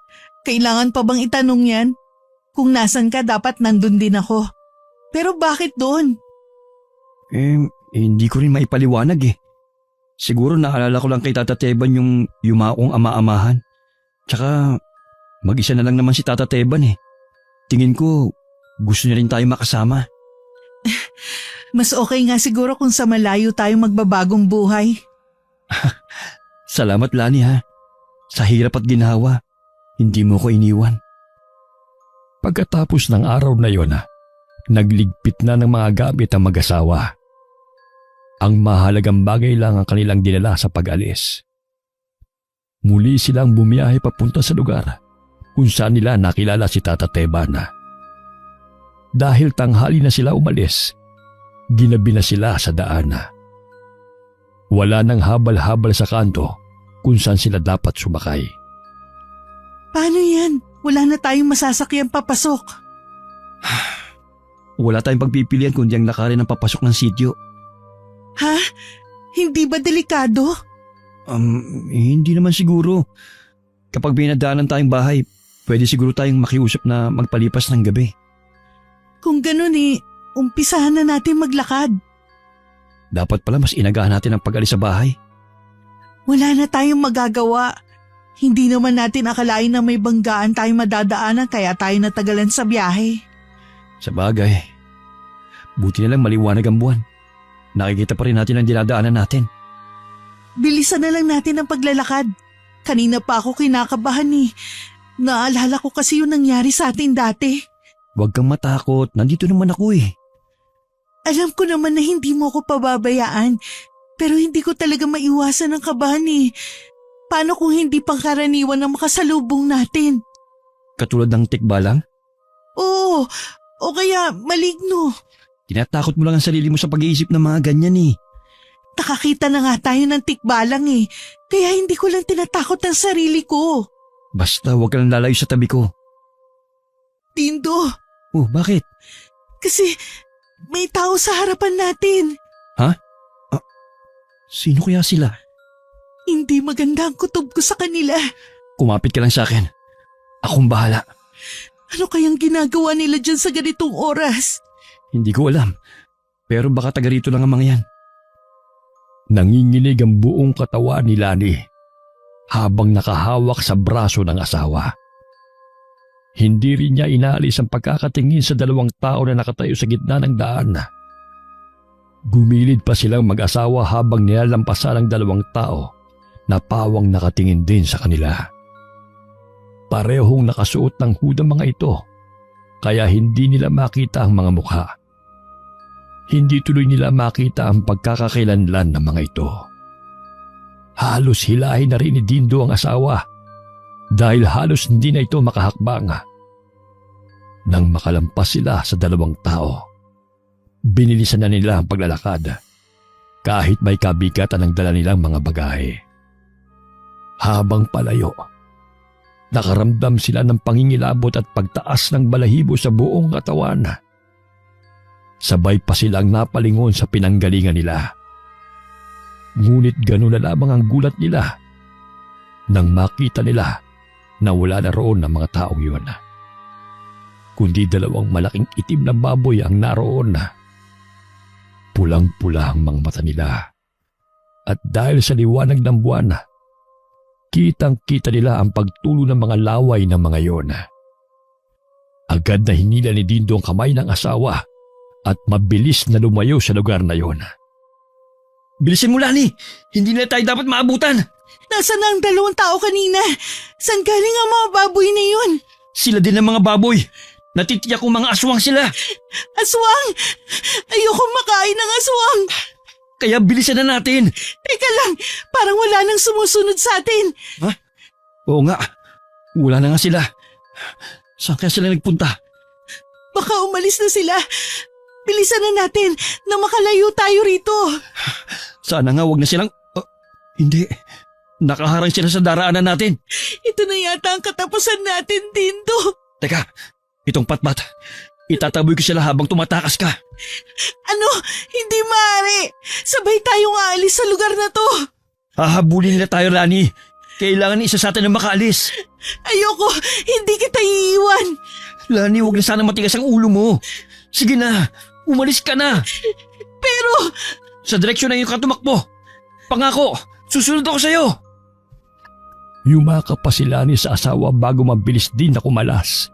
Kailangan pa bang itanong yan? Kung nasan ka dapat nandun din ako. Pero bakit doon? Hindi ko rin maipaliwanag eh. Siguro naalala ko lang kay Tata Teban yung yumaong ama-amahan. Tsaka mag-isa na lang naman si Tata Teban eh. Tingin ko gusto niya rin tayo makasama. Mas okay nga siguro kung sa malayo tayo magbabagong buhay. Salamat Lani ha. Sa hirap at ginhawa, hindi mo ko iniwan. Pagkatapos ng araw na yon, nagligpit na ng mga gamit ang mag-asawa Ang mahalagang bagay lang ang kanilang dinala sa pag-alis. Muli silang bumiyahe papunta sa lugar kung saan nila nakilala si Tata Teban. Dahil tanghali na sila umalis, ginabi na sila sa daan. Wala nang habal-habal sa kanto kung saan sila dapat sumakay. Paano yan? Wala na tayong masasakyan papasok. Wala tayong pagpipilian kundi ang lakarin ng papasok ng sityo. Ha? Hindi ba delikado? Hindi naman siguro. Kapag binadaanan tayong bahay, pwede siguro tayong makiusap na magpalipas ng gabi. Kung ganun umpisahan na natin maglakad. Dapat pala mas inagahan natin ang pag-alis sa bahay. Wala na tayong magagawa. Hindi naman natin akalain na may banggaan tayong madadaanan kaya tayo natagalan sa biyahe. Sa bagay, buti na lang maliwanag ang buwan. Nakikita pa rin natin ang dinadaanan natin. Bilisan na lang natin ang paglalakad. Kanina pa ako kinakabahan Naalala ko kasi yung nangyari sa atin dati. Huwag kang matakot, nandito naman ako eh. Alam ko naman na hindi mo ako pababayaan, pero hindi ko talaga maiwasan ang kabahan Paano kung hindi pangkaraniwan ang makasalubong natin? Katulad ng tikbalang? Oo, o kaya maligno. Tinatakot mo lang ang sarili mo sa pag-iisip ng mga ganyan eh. Nakakita na nga tayo ng tikbalang kaya hindi ko lang tinatakot ang sarili ko. Basta huwag ka lang lalayo sa tabi ko. Dindo, Oh, bakit? kasi may tao sa harapan natin. Sino kaya sila? Hindi maganda ang kutob ko sa kanila. Kumapit ka lang sa akin. Akong bahala. Ano kayang ginagawa nila dyan sa ganitong oras? Hindi ko alam. Pero baka taga rito lang ang mga yan. Nanginginig ang buong katawan ni Lani habang nakahawak sa braso ng asawa. Hindi rin niya inaalis ang pagkakatingin sa dalawang tao na nakatayo sa gitna ng daan. Gumilid pa silang mag-asawa habang nilalampasan ang dalawang tao na pawang nakatingin din sa kanila. Parehong nakasuot ng hood ang mga ito, kaya hindi nila makita ang mga mukha. Hindi tuloy nila makita ang pagkakakilanlan ng mga ito. Halos hilahin na rin ni Dindo ang asawa dahil halos hindi na ito makahakbang. Nang makalampas sila sa dalawang tao, binilisan na nila ang paglalakad kahit may kabigatan ang dala nilang mga bagahe. Habang palayo, nakaramdam sila ng pangingilabot at pagtaas ng balahibo sa buong katawan. Sabay pa silang napalingon sa pinanggalingan nila. Ngunit gano'n na lamang ang gulat nila nang makita nila na wala na roon ang mga taong yun. Kundi dalawang malaking itim na baboy ang naroon. Pulang-pula ang mga mata nila. At dahil sa liwanag ng buwan, kitang-kita nila ang pagtulo ng mga laway ng mga yon. Agad na hinila ni Dindo ang kamay ng asawa at mabilis na lumayo sa lugar na yon. Bilisin mo, Lani! Hindi na tayo dapat maabutan! Nasaan na ang dalawang tao kanina? Saan galing ang mga baboy na yun? Sila din ang mga baboy! Natitiyak kong mga aswang sila! Aswang! Ayoko makain ng aswang! Kaya bilisan na natin! Teka lang, parang wala nang sumusunod sa atin. Ha? Oo nga, wala na nga sila. Saan kaya sila nagpunta? Baka umalis na sila. Bilisan na natin na makalayo tayo rito. Sana nga wag na silang... hindi, nakaharang sila sa daraanan natin. Ito na yata ang katapusan natin, Dindo. Teka, itong patpat. Itataboy ko sila habang tumatakas ka. Ano? Hindi maaari. Sabay tayong aalis sa lugar na to. Hahabulin nila tayo, Lani. Kailangan isa sa atin na makaalis. Ayoko, hindi kita iiwan. Lani, huwag na sana matigas ang ulo mo. Sige na, umalis ka na. Pero... Sa direksyon na yung katumakbo. Pangako, susunod ako sa'yo. Yumakap pa si Lani sa asawa bago mabilis din na kumalas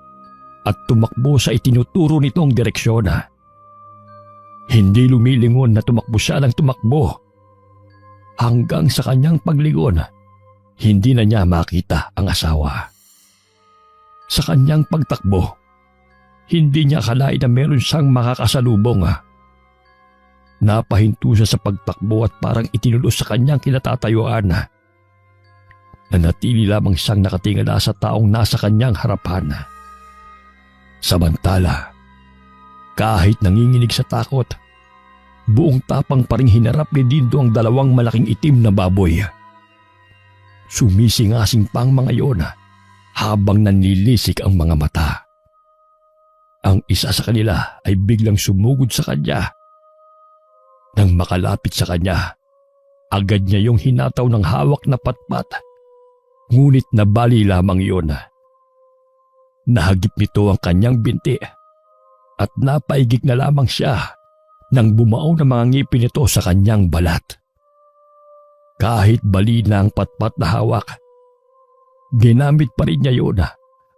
at tumakbo sa itinuturo nitong direksyon. Hindi lumilingon na tumakbo siya ng tumakbo. Hanggang sa kanyang paglingon, hindi na niya makita ang asawa. Sa kanyang pagtakbo, hindi niya akalain na meron siyang makakasalubong. Napahinto siya sa pagtakbo at parang itinulos sa kanyang kinatatayuan. Nanatili lamang siyang nakatingala sa taong nasa kanyang harapan. Samantala, kahit nanginginig sa takot, buong tapang pa ring hinarap ni Dindo ang dalawang malaking itim na baboy. Sumisingasing pa ang mga iyon habang nanlilisik ang mga mata. Ang isa sa kanila ay biglang sumugod sa kanya. Nang makalapit sa kanya, agad niya yung hinataw ng hawak na patpat. Ngunit nabali lamang iyon. Nahagip nito ang kanyang binti at napaigik na lamang siya nang bumao ng mga ngipin nito sa kanyang balat. Kahit bali na ang patpat na hawak, ginamit pa rin niya yun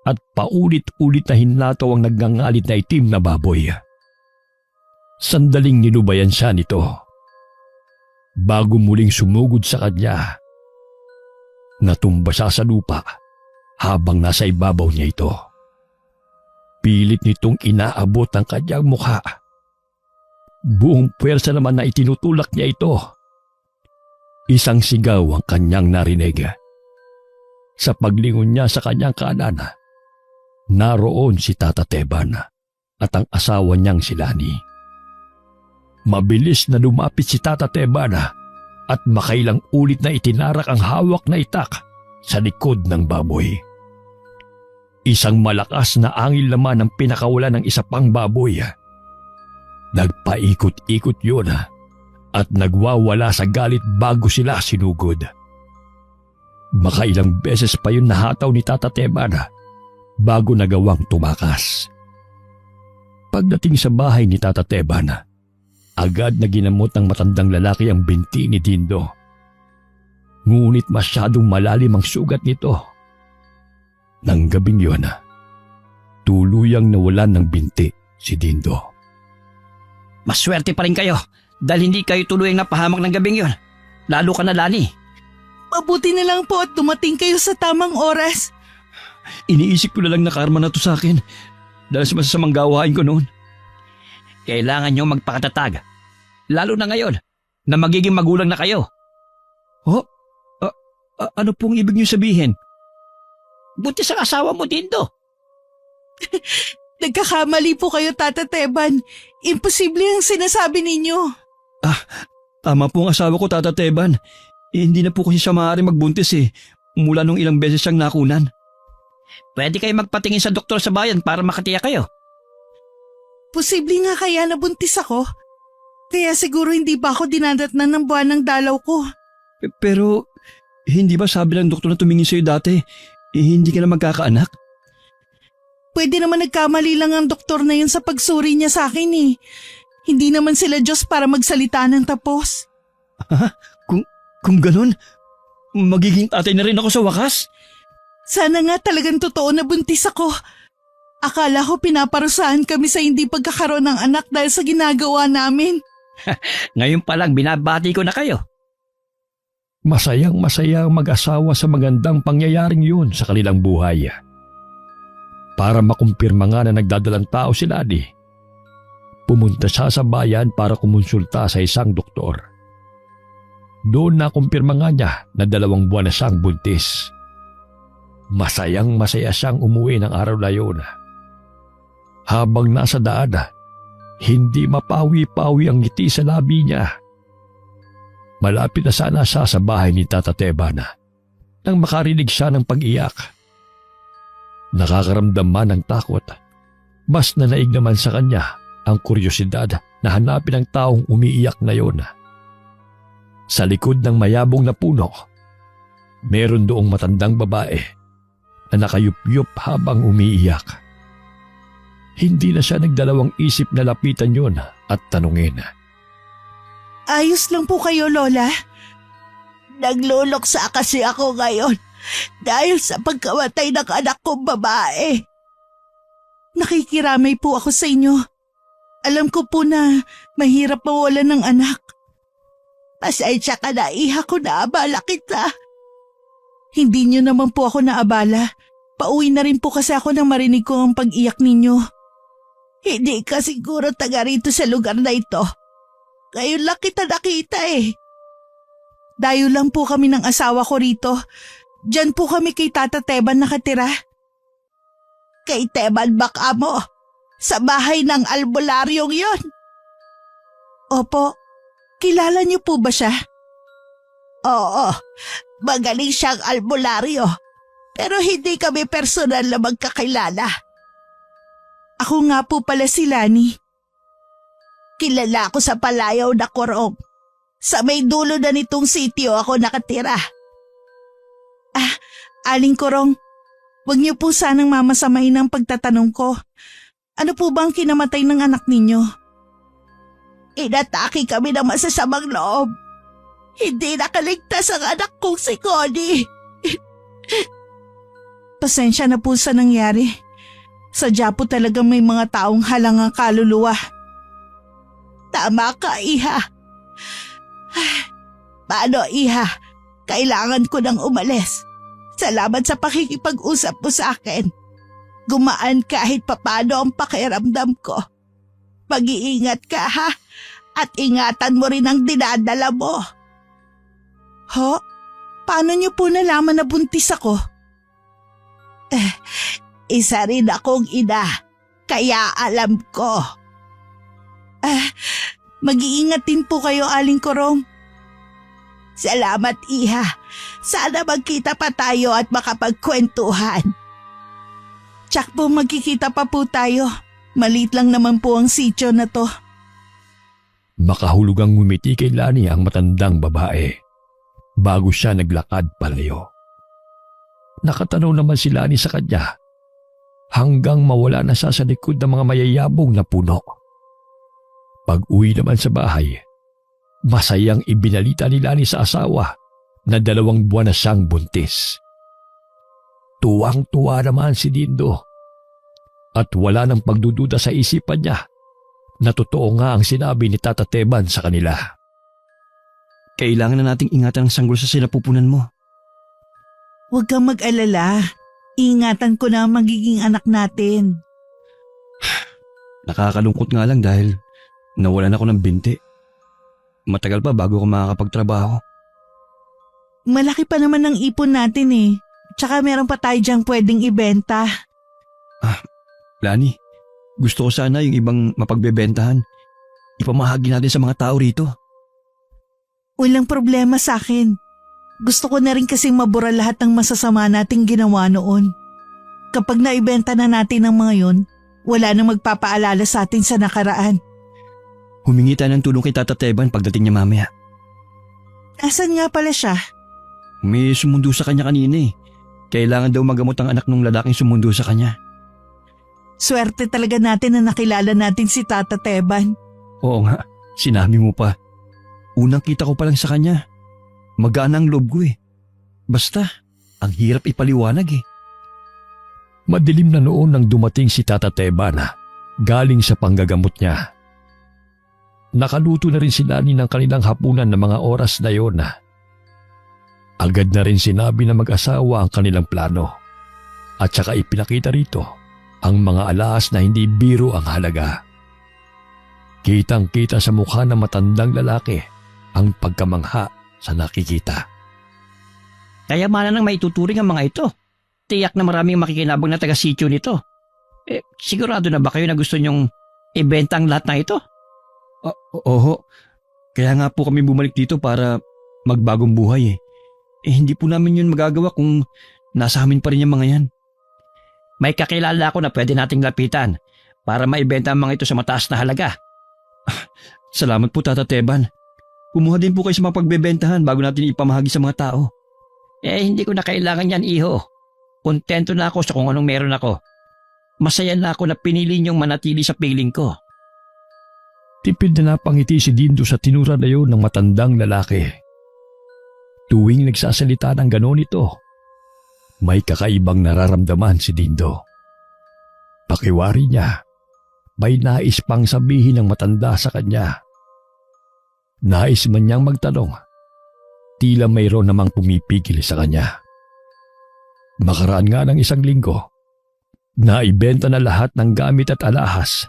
at paulit-ulit na hinataw ang nagngangalit na itim na baboy. Sandaling nilubayan siya nito. Bago muling sumugod sa kanya, natumba siya sa lupa habang nasa ibabaw niya ito. Pilit nitong inaabot ang kanyang mukha. Buong puwersa naman na itinutulak niya ito. Isang sigaw ang kanyang narinig. Sa paglingon niya sa kanyang kanan, naroon si Tata Teban at ang asawa niyang si Lani. Mabilis na lumapit si Tata Teban at makailang ulit na itinarak ang hawak na itak sa likod ng baboy. Isang malakas na angin naman ang pinakawalan ng isa pang baboy. Nagpaikot-ikot yun at nagwawala sa galit bago sila sinugod. Makailang beses pa yun nahataw ni Tata Teban bago nagawang tumakas. Pagdating sa bahay ni Tata Teban, agad na ginamot ng matandang lalaki ang binti ni Dindo. Ngunit masyadong malalim ang sugat nito. Nang gabing yun, tuluyang nawalan ng binti si Dindo. Maswerte pa rin kayo dahil hindi kayo tuluyang napahamak ng gabing yon. Lalo ka na, Lani. Mabuti na lang po at dumating kayo sa tamang oras. Iniisip ko na lang na karma na to sa akin dahil sa masasamang gawain ko noon. Kailangan nyo magpakatatag. Lalo na ngayon na magiging magulang na kayo. Oh, ano pong ibig niyo sabihin? Buntis ang asawa mo, Dindo. Nagkakamali po kayo, Tata Teban. Imposible ang sinasabi ninyo. Tama po ang asawa ko, Tata Teban. Hindi na po kasi siya maaari magbuntis mula nung ilang beses siyang nakunan. Pwede kayo magpatingin sa doktor sa bayan para makatiyak kayo. Posible nga kaya nabuntis ako. Kaya siguro hindi pa ako dinadatnan ng buwan ng dalaw ko. Pero hindi ba sabi ng doktor na tumingin sa'yo dati, hindi ka na magkakaanak? Pwede naman nagkamali lang ang doktor na yun sa pagsuri niya sa akin eh. Hindi naman sila Diyos para magsalita ng tapos. Kung ganun, magiging tatay na rin ako sa wakas? Sana nga talagang totoo na buntis ako. Akala ko pinaparusahan kami sa hindi pagkakaroon ng anak dahil sa ginagawa namin. Ngayon pa lang binabati ko na kayo. Masayang masaya ang mag-asawa sa magandang pangyayaring yun sa kanilang buhay. Para makumpirma nga na nagdadalang tao si Lani, pumunta siya sa bayan para kumonsulta sa isang doktor. Doon nakumpirma nga niya na 2 buwan na siyang buntis. Masayang masaya siyang umuwi ng araw na yun. Habang nasa daan, hindi mapawi-pawi ang ngiti sa labi niya. Malapit na sana siya sa bahay ni Tata Teban nang makarinig siya ng pag-iyak. Nakakaramdam man ng takot, mas nanaig naman sa kanya ang kuryosidad na hanapin ang taong umiiyak na yon. Sa likod ng mayabong na puno, meron doong matandang babae na nakayup-yup habang umiiyak. Hindi na siya nagdalawang isip na lapitan yon at tanungin. Ayos lang po kayo, Lola. Nagluluksa kasi ako ngayon dahil sa pagkamatay ng anak kong babae. Nakikiramay po ako sa inyo. Alam ko po na mahirap mawalan ng anak. Pasensya ka na, iha ko, naabala kita. Hindi niyo naman po ako naabala. Pauwi na rin po kasi ako nang marinig ko ang pag-iyak ninyo. Hindi ka siguro taga rito sa lugar na ito. Ngayon lang kita nakita eh. Dayo lang po kami ng asawa ko rito. Diyan po kami kay Tata Teban nakatira. Kay Teban baka mo? Sa bahay ng albularyong yon? Opo. Kilala niyo po ba siya? Oo. Magaling siyang albularyo. Pero hindi kami personal na magkakilala. Ako nga po pala si Lani. Kilala ko sa palayaw na Kurong. Sa may dulo na nitong sitio ako nakatira. Aling Kurong, huwag niyo po sanang mamasamain ang pagtatanong ko. Ano po bang kinamatay ng anak ninyo? Inatake kami ng masasamang loob. Hindi nakaligtas ang anak kong si Connie. Pasensya na po sa nangyari. Sadya po talagang may mga taong halangang kaluluwa. Tama ka, Iha. Paano, Iha? Kailangan ko nang umalis. Salamat sa pakikipag-usap mo sa akin. Gumaan kahit papano ang pakiramdam ko. Mag-iingat ka, ha? At ingatan mo rin ang dinadala mo. Ho? Paano niyo po nalaman na buntis ako? Isa rin akong ina, kaya alam ko. Mag-iingat din po kayo, Aling Kurong. Salamat, Iha. Sana magkita pa tayo at makapagkwentuhan. Tsak po magkikita pa po tayo. Maliit lang naman po ang sityo na to. Makahulugang ngumiti kay Lani ang matandang babae bago siya naglakad palayo. Nakatanaw naman si Lani sa kanya hanggang mawala na siya sa likod ng mga mayayabong na puno. Pag-uwi naman sa bahay, masayang ibinalita ni Lani sa asawa na 2 buwan na siyang buntis. Tuwang-tuwa naman si Dindo at wala nang pagdududa sa isipan niya na totoo nga ang sinabi ni Tata Teban sa kanila. Kailangan na nating ingatan ang sanggol sa sinapupunan mo. Huwag kang mag-alala. Ingatan ko na ang magiging anak natin. Nakakalungkot nga lang dahil nawalan ako ng binti. Matagal pa bago ako makakapagtrabaho. Malaki pa naman ang ipon natin eh. Tsaka meron pa tayo diyang pwedeng ibenta. Lani, gusto ko sana yung ibang mapagbebentahan. Ipamahagi natin sa mga tao rito. Walang problema sa akin. Gusto ko na rin kasing mabura lahat ng masasama nating ginawa noon. Kapag naibenta na natin ang mga yon, wala nang magpapaalala sa atin sa nakaraan. Humingi tayo ng tulong kay Tata Teban pagdating niya mamaya. Nasaan nga pala siya? May sumundo sa kanya kanina eh. Kailangan daw magamot ang anak ng lalaking sumundo sa kanya. Swerte talaga natin na nakilala natin si Tata Teban. Oo nga, sinabi mo pa. Unang kita ko pa lang sa kanya. Magaan ang loob ko eh. Basta, ang hirap ipaliwanag eh. Madilim na noon nang dumating si Tata Teban galing sa panggagamot niya. Nakaluto na rin si Lani ng kanilang hapunan ng mga oras na yon. Agad na rin sinabi na mag-asawa ang kanilang plano at saka ipinakita rito ang mga alahas na hindi biro ang halaga. Kitang-kita sa mukha ng matandang lalaki ang pagkamangha sa nakikita. Kayamanan ng maituturing ang mga ito. Tiyak na maraming makikinabang na taga-sityo nito. Sigurado na ba kayo na gusto nyong ibenta ang lahat na ito? Oo. Kaya nga po kami bumalik dito para magbagong buhay eh. Hindi po namin yun magagawa kung nasa amin pa rin yung mga yan. May kakilala ako na pwede nating lapitan para maibenta ang mga ito sa mataas na halaga. Salamat po, Tata Teban. Kumuha din po kayo sa mga pagbebentahan bago natin ipamahagi sa mga tao. Hindi ko na kailangan yan, iho. Kontento na ako sa kung anong meron ako. Masaya na ako na pinili niyong manatili sa piling ko. Tipid na napangiti si Dindo sa tinura na yun ng matandang lalaki. Tuwing nagsasalita ng ganon ito, may kakaibang nararamdaman si Dindo. Pakiwari niya, may nais pang sabihin ng matanda sa kanya. Nais man niyang magtanong, tila mayroon namang pumipigil sa kanya. Makaraan nga ng 1 linggo, naibenta na lahat ng gamit at alahas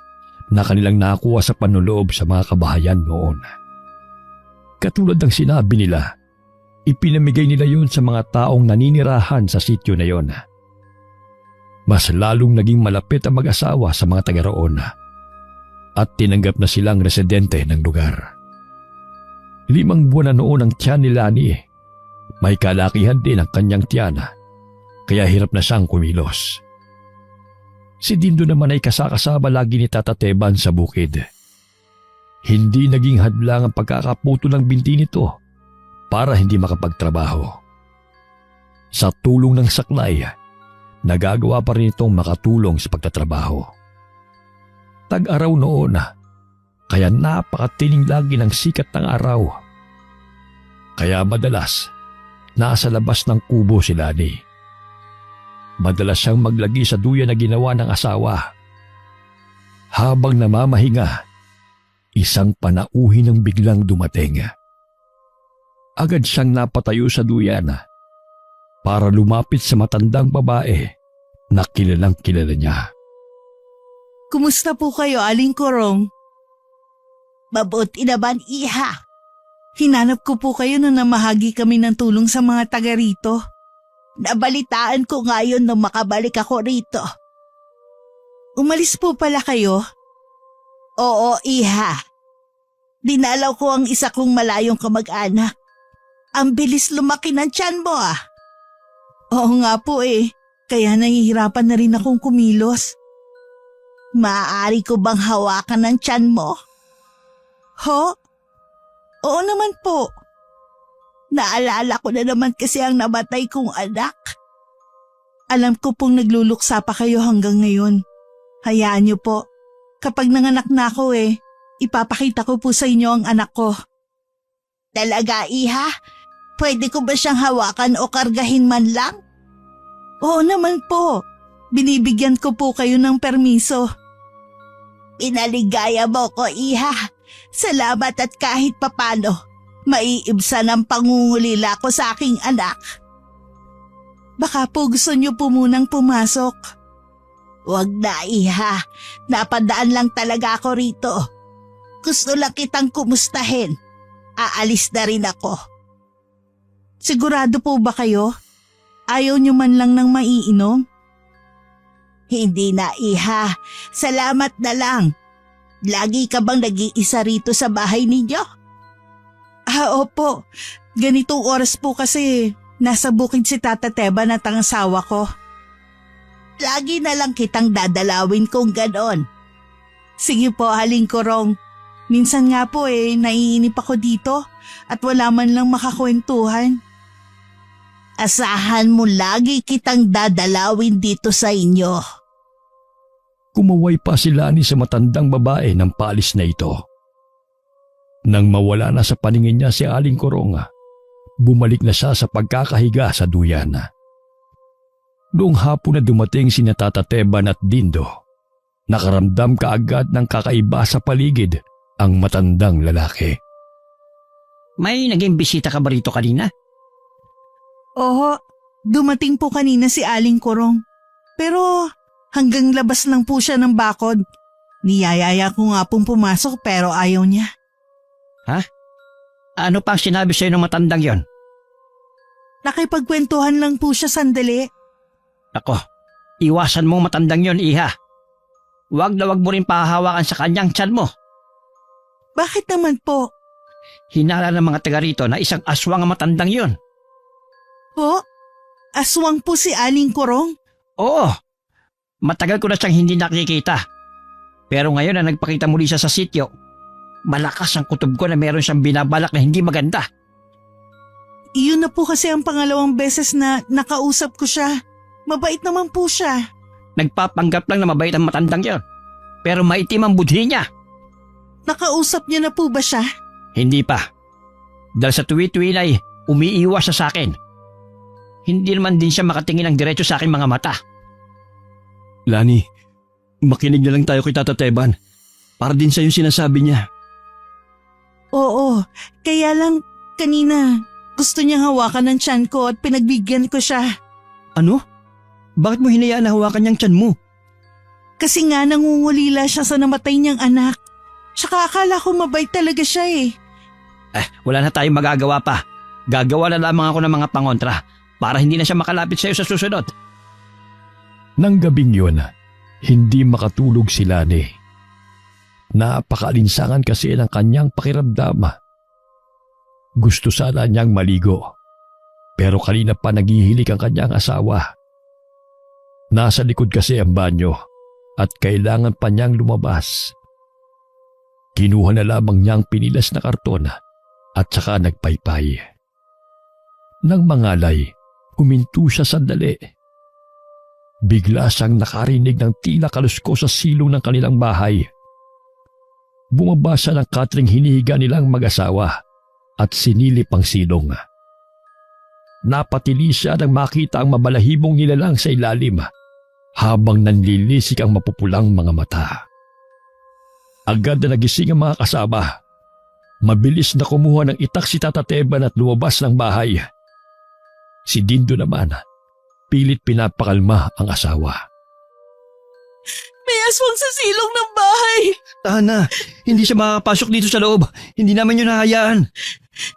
na kanilang nakuha sa panloob sa mga kabahayan noon. Katulad ng sinabi nila, ipinamigay nila yon sa mga taong naninirahan sa sityo na yon. Mas lalong naging malapit ang mag-asawa sa mga taga roon at tinanggap na silang residente ng lugar. 5 buwan na noon ang tiyan ni Lani. May kalakihan din ang kanyang tiyan, kaya hirap na siyang kumilos. Si Dindo naman ay kasakasama lagi ni Tata Teban sa bukid. Hindi naging hadlang ang pagkakaputo ng binti nito para hindi makapagtrabaho. Sa tulong ng saklay, nagagawa pa rin itong makatulong sa pagtatrabaho. Tag-araw noon, kaya napakatining lagi ng sikat ng araw. Kaya madalas, nasa labas ng kubo si Lani. Madalas siyang maglagi sa duyan na ginawa ng asawa. Habang namamahinga, isang panauhin ang biglang dumating. Agad siyang napatayo sa duyan para lumapit sa matandang babae na kilalang kilala niya. Kumusta po kayo, Aling Korong? Mabuti naman, iha. Hinanap ko po kayo nung namahagi kami ng tulong sa mga taga rito. Nabalitaan ko ngayon nung makabalik ako rito. Umalis po pala kayo? Oo, iha. Dinalaw ko ang isa kong malayong kamag-anak. Ang bilis lumaki ng tiyan mo ah. Oo nga po kaya nahihirapan na rin akong kumilos. Maaari ko bang hawakan ng tiyan mo? Ho? Oo naman po. Naalala ko na naman kasi ang namatay kong anak. Alam ko pong nagluluksa pa kayo hanggang ngayon. Hayaan niyo po. Kapag nanganak na ako ipapakita ko po sa inyo ang anak ko. Talaga, iha? Pwede ko ba siyang hawakan o kargahin man lang? Oo naman po. Binibigyan ko po kayo ng permiso. Pinaligaya mo ko, iha. Salamat at kahit papano, maiibsan ang pangungulila ko sa aking anak. Baka po gusto niyo po munang pumasok. Wag na, iha. Napadaan lang talaga ako rito. Gusto lang kitang kumustahin. Aalis na rin ako. Sigurado po ba kayo? Ayaw niyo man lang ng maiinom? Hindi na, iha. Salamat na lang. Lagi ka bang nag-iisa rito sa bahay ninyo? Opo. Ganitong oras po kasi nasa bukid si Tata Teban at ang asawa ko. Lagi na lang kitang dadalawin kung ganon. Sige po, Aling Korong. Minsan nga po naiinip ako dito at wala man lang makakwentuhan. Asahan mo lagi kitang dadalawin dito sa inyo. Kumaway pa si Lani sa matandang babae ng paalis na ito. Nang mawala na sa paningin niya si Aling Korong, bumalik na siya sa pagkakahiga sa duyan. Noong hapon na dumating sina Tata Teban at Dindo, nakaramdam kaagad ng kakaiba sa paligid ang matandang lalaki. May naging bisita ka ba rito kanina? Oo, dumating po kanina si Aling Korong. Pero hanggang labas lang po siya ng bakod. Niyayaya ko nga pong pumasok pero ayaw niya. Ha? Ano pang sinabi sa'yo ng matandang yon? Nakipagkwentuhan lang po siya sandali. Ako, iwasan mo matandang yon, iha. Huwag na huwag mo rin pahahawakan sa kanyang tiyan mo. Bakit naman po? Hinala ng mga taga rito na isang aswang ang matandang yon. Ho? Aswang po si Aling Korong? Oo, matagal ko na siyang hindi nakikita. Pero ngayon na nagpakita muli siya sa sityo, malakas ang kutob ko na meron siyang binabalak na hindi maganda. Iyon na po kasi ang pangalawang beses na nakausap ko siya. Mabait naman po siya. Nagpapanggap lang na mabait ang matandang yon. Pero maitim ang budhi niya. Nakausap niyo na po ba siya? Hindi pa. Dahil sa tuwi-tuwi ay umiiwas siya sa akin. Hindi naman din siya makatingin ng diretso sa aking mga mata. Lani, makinig na lang tayo kay Tata Teban. Para din sa yung sinasabi niya. Oo, kaya lang kanina gusto niyang hawakan ng tiyan ko at pinagbigyan ko siya. Ano? Bakit mo hinayaan na hawakan niyang tiyan mo? Kasi nga nangungulila siya sa namatay niyang anak. Tsaka akala ko mabait talaga siya Wala na tayong magagawa pa. Gagawa na lamang ako ng mga pangontra para hindi na siya makalapit sa'yo sa susunod. Nang gabing yun, hindi makatulog si Lani. Napakaalinsangan kasi ng kanyang pakiramdam. Gusto sana niyang maligo, pero kanina pa naghihilik ang kanyang asawa. Nasa likod kasi ang banyo at kailangan pa niyang lumabas. Kinuha na lamang niyang pinilas na karton at saka nagpaypay. Nang mangalay, huminto siya sandali. Bigla siyang nakarinig ng tila kalusko sa silong ng kanilang bahay. Bumaba siya ng katring hinihiga nilang mag-asawa at sinilip ang silong. Napatili siya nang makita ang mabalahibong nilalang sa ilalim habang nanlilisik ang mapupulang mga mata. Agad na nagising ang mga kasama. Mabilis na kumuha ng itak si Tata Teban at lumabas ng bahay. Si Dindo naman, pilit pinapakalma ang asawa. May aswang sa silong ng bahay. Tahan na, hindi siya makakapasok dito sa loob. Hindi naman yun nahayaan.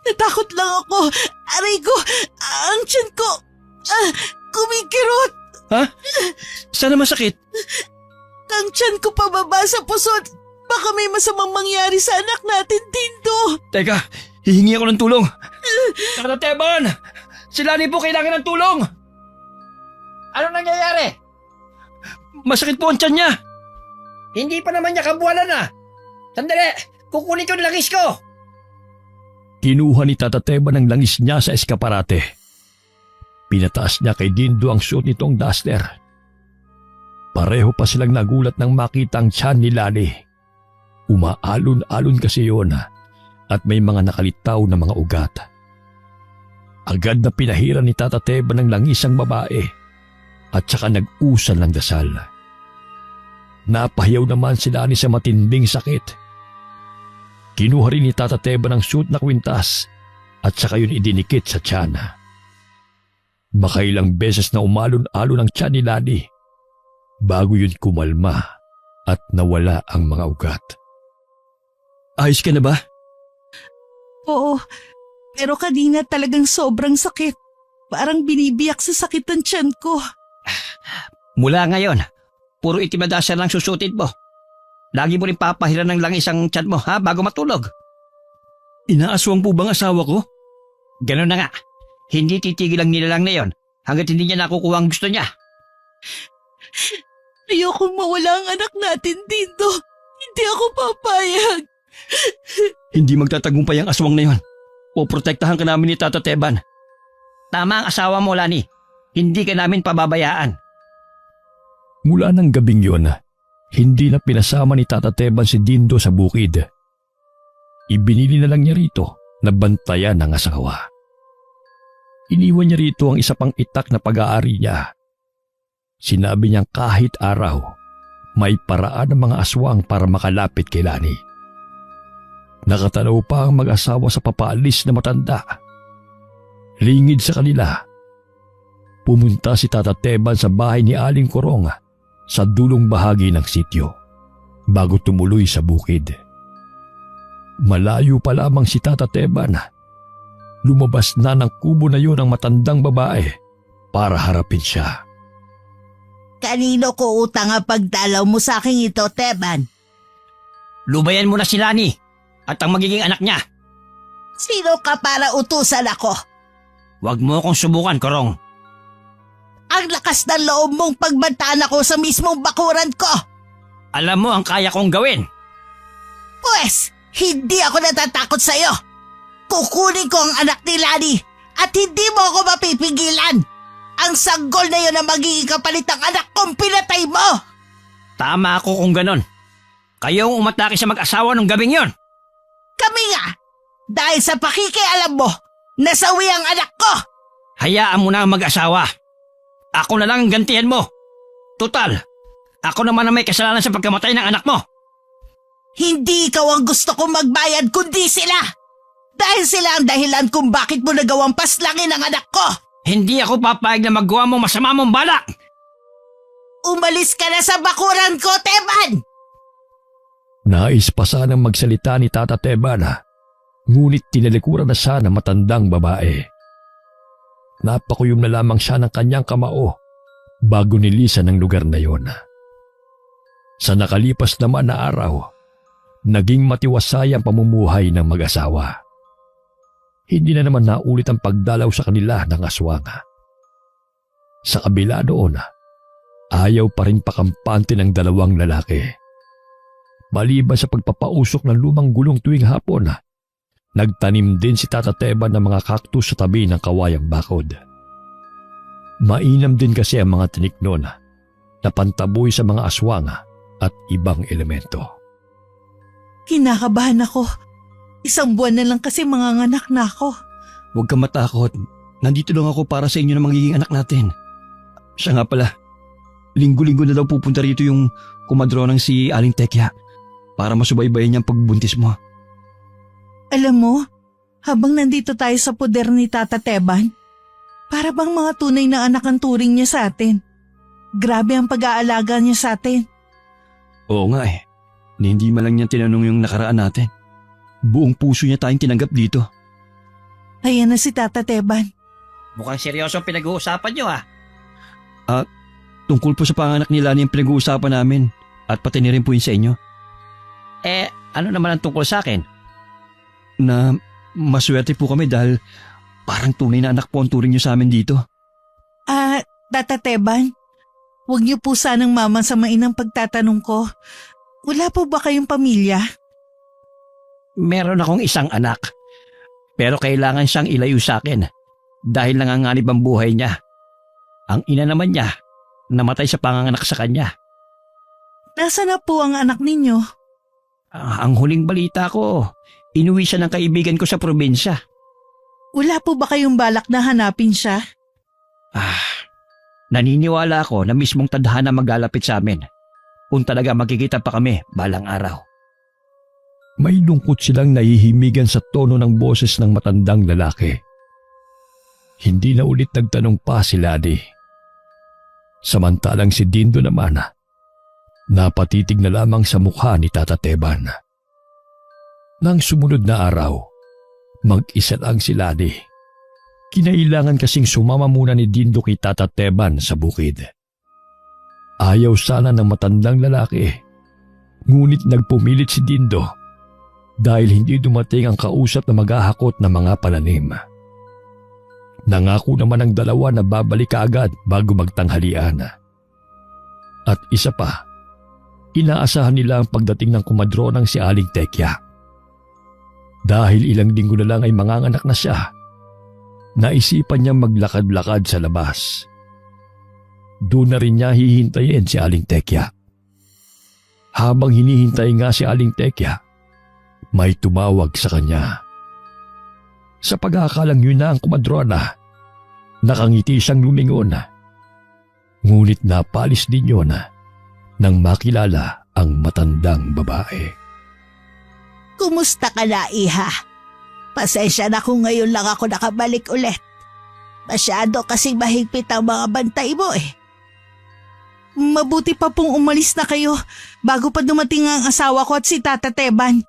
Natakot lang ako. Aray ko, ang tiyan ko, kumikirot. Ha? Sana masakit? Ang tiyan ko pababa sa pusod. Baka may masamang mangyari sa anak natin, Dindo. Teka, hihingi ako ng tulong. Tata Teban! Si Lani po kailangan ng tulong! Ano nangyayari? Masakit po ang tiyan niya. Hindi pa naman niya kabuwalan na. Sandali, kukunin ko ng langis ko. Kinuha ni Tata Teban ang langis niya sa eskaparate. Pinataas niya kay Dindo ang suot nitong duster. Pareho pa silang nagulat nang makita ang tiyan ni Lani. Umaalon-alon kasi yun at may mga nakalitaw na mga ugat. Agad na pinahiran ni Tata Teban ng langis ang babae at saka nag-usal ng dasal. Napahiyaw naman si Lani sa matinding sakit. Kinuha rin ni Tata Teban ang suit na kwintas at saka yun idinikit sa tiyan. Makailang beses na umalon-alon ang tiyan ni Lani bago yun kumalma at nawala ang mga ugat. Ayos ka na ba? Oo, pero kanina talagang sobrang sakit. Parang binibiyak sa sakit ang tiyan ko. Mula ngayon, puro itim na dasal lang susutin mo. Lagi mo rin papahiran ng langis ang tiyan mo bago matulog. Inaaswang po bang asawa ko? Ganun na nga. Hindi titigil ang nilalang na yon hanggat hindi niya nakukuha ang gusto niya. Ayokong mawala ang anak natin, Dindo. Hindi ako papayag. Hindi magtatagumpay ang aswang na yon. O protektahan ka namin ni Tata Teban. Tama ang asawa mo, Lani. Hindi ka namin pababayaan. Mula ng gabing yun, hindi na pinasama ni Tata Teban si Dindo sa bukid. Ibinili na lang niya rito na bantayan ng asawa. Iniwan niya rito ang isa pang itak na pag-aari niya. Sinabi niyang kahit araw, may paraan ng mga aswang para makalapit kay Lani. Nakatanaw pa ang mag-asawa sa papaalis na matanda. Lingid sa kanila. Pumunta si Tata Teban sa bahay ni Aling Korong sa dulong bahagi ng sityo bago tumuloy sa bukid. Malayo pa lamang si Tata Teban. Lumabas na ng kubo na yun ang matandang babae para harapin siya. Kanino ko utang ang pagdalaw mo sa akin ito, Teban? Lubayan mo na si Lani at ang magiging anak niya. Sino ka para utusan ako? Huwag mo akong subukan, Korong. Ang lakas ng loob mong pagbantaan ako sa mismong bakuran ko. Alam mo ang kaya kong gawin. Pwes, hindi ako natatakot sa'yo. Kukunin ko ang anak ni Lani at hindi mo ako mapipigilan. Ang sanggol na yun ang magiging kapalit ng anak kong pinatay mo. Tama ako kung ganon. Kayong umatake sa mag-asawa nung gabing yon. Kami nga, dahil sa pakikialam mo, nasawi ang anak ko. Hayaan mo na ang mag-asawa. Ako na lang ang gantihan mo. Total, ako naman ang may kasalanan sa pagkamatay ng anak mo. Hindi ikaw ang gusto kong magbayad kundi sila. Dahil sila ang dahilan kung bakit mo nagawang paslangin ang anak ko. Hindi ako papayag na magawa mo masama mong balak. Umalis ka na sa bakuran ko, Teban! Nais pa sanang magsalita ni Tata Teban Ngunit tinalikuran na siya ng matandang babae. Napakuyom na lamang siya ng kanyang kamao bago nilisan ng lugar na yon. Sa nakalipas naman na araw, naging matiwasay ang pamumuhay ng mag-asawa. Hindi na naman naulit ang pagdalaw sa kanila ng aswang. Sa kabila doon, ayaw pa rin pakampante ng dalawang lalaki. Maliban sa pagpapausok ng lumang gulong tuwing hapon, nagtanim din si Tata Teban ng mga kaktus sa tabi ng kawayang bakod. Mainam din kasi ang mga tinik noon na pantaboy sa mga aswang at ibang elemento. Kinakabahan ako. 1 buwan na lang kasi manganganak na ako. Huwag kang matakot. Nandito lang ako para sa inyo na magiging anak natin. Siya nga pala, linggo-linggo na daw pupunta rito yung kumadronang si Aling Tekya para masubaybayan niya ang pagbuntis mo. Alam mo, habang nandito tayo sa poder ni Tata Teban, para bang mga tunay na anak ang turing niya sa atin. Grabe ang pag-aalaga niya sa atin. Oo nga eh. Hindi man lang niya tinanong yung nakaraan natin. Buong puso niya tayong tinanggap dito. Ayan na si Tata Teban. Mukhang seryoso ang pinag-uusapan nyo Tungkol po sa panganak ni Lani ang pinag-uusapan namin at pati na rin po yun sa inyo. Ano naman ang tungkol sa akin? Na maswerte po kami dahil parang tunay na anak po ang turing niyo sa amin dito. Tata Teban, huwag niyo po sanang mamasamain ang pagtatanong ko. Wala po ba kayong pamilya? Meron akong isang anak. Pero kailangan siyang ilayo sa akin dahil nanganganib ang buhay niya. Ang ina naman niya, namatay sa panganganak sa kanya. Nasaan na po ang anak ninyo? Ang huling balita ko, inuwi siya ng kaibigan ko sa probinsya. Wala po ba kayong balak na hanapin siya? Naniniwala ako na mismong tadhana maglalapit sa amin. Kung talaga magkikita pa kami balang araw. May lungkot silang nahihimigan sa tono ng boses ng matandang lalaki. Hindi na ulit nagtanong pa si Lani. Samantalang si Dindo naman, napatitig na lamang sa mukha ni Tata Teban. Nang sumunod na araw, mag-isa lang si Lani. Kinailangan kasing sumama muna ni Dindo kay Tata Teban sa bukid. Ayaw sana ng matandang lalaki, ngunit nagpumilit si Dindo dahil hindi dumating ang kausap na maghahakot ng mga pananim. Nangako naman ang dalawa na babalik kaagad bago magtanghalian. At isa pa, inaasahan nila ang pagdating ng kumadronang si Aling Tekya. Dahil ilang linggo na lang ay manganganak na siya, naisipan niyang maglakad-lakad sa labas. Doon na rin niya hihintayin si Aling Tekya. Habang hinihintay nga si Aling Tekya, may tumawag sa kanya. Sa pag-aakalang yun na ang kumadrona, nakangiti siyang lumingon. Ngunit napalis din yun nang makilala ang matandang babae. Kumusta ka na, Iha? Pasensya na kung ngayon lang ako nakabalik ulit. Masyado kasing mahigpit ang mga bantay mo eh. Mabuti pa pong umalis na kayo bago pa dumating ang asawa ko at si Tata Teban.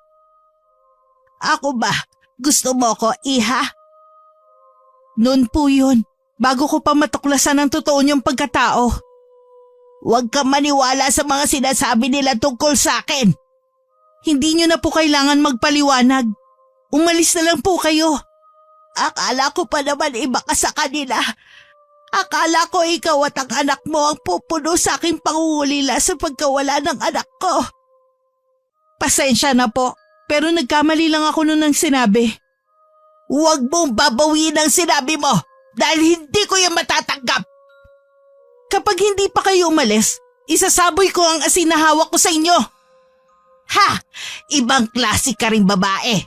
Ako ba? Gusto mo ko, Iha? Noon po yun, bago ko pa matuklasan ang totoo niyong pagkatao. Huwag ka maniwala sa mga sinasabi nila tungkol sa akin. Hindi niyo na po kailangan magpaliwanag. Umalis na lang po kayo. Akala ko pa naman iba ka sa kanila. Akala ko ikaw at ang anak mo ang pupuno sa aking pangungulila sa pagkawala ng anak ko. Pasensya na po, pero nagkamali lang ako noon ng sinabi. Huwag mong babawiin ang sinabi mo dahil hindi ko yung matatanggap. Kapag hindi pa kayo umalis, isasaboy ko ang asin na hawak ko sa inyo. Ha! Ibang klase ka ring babae.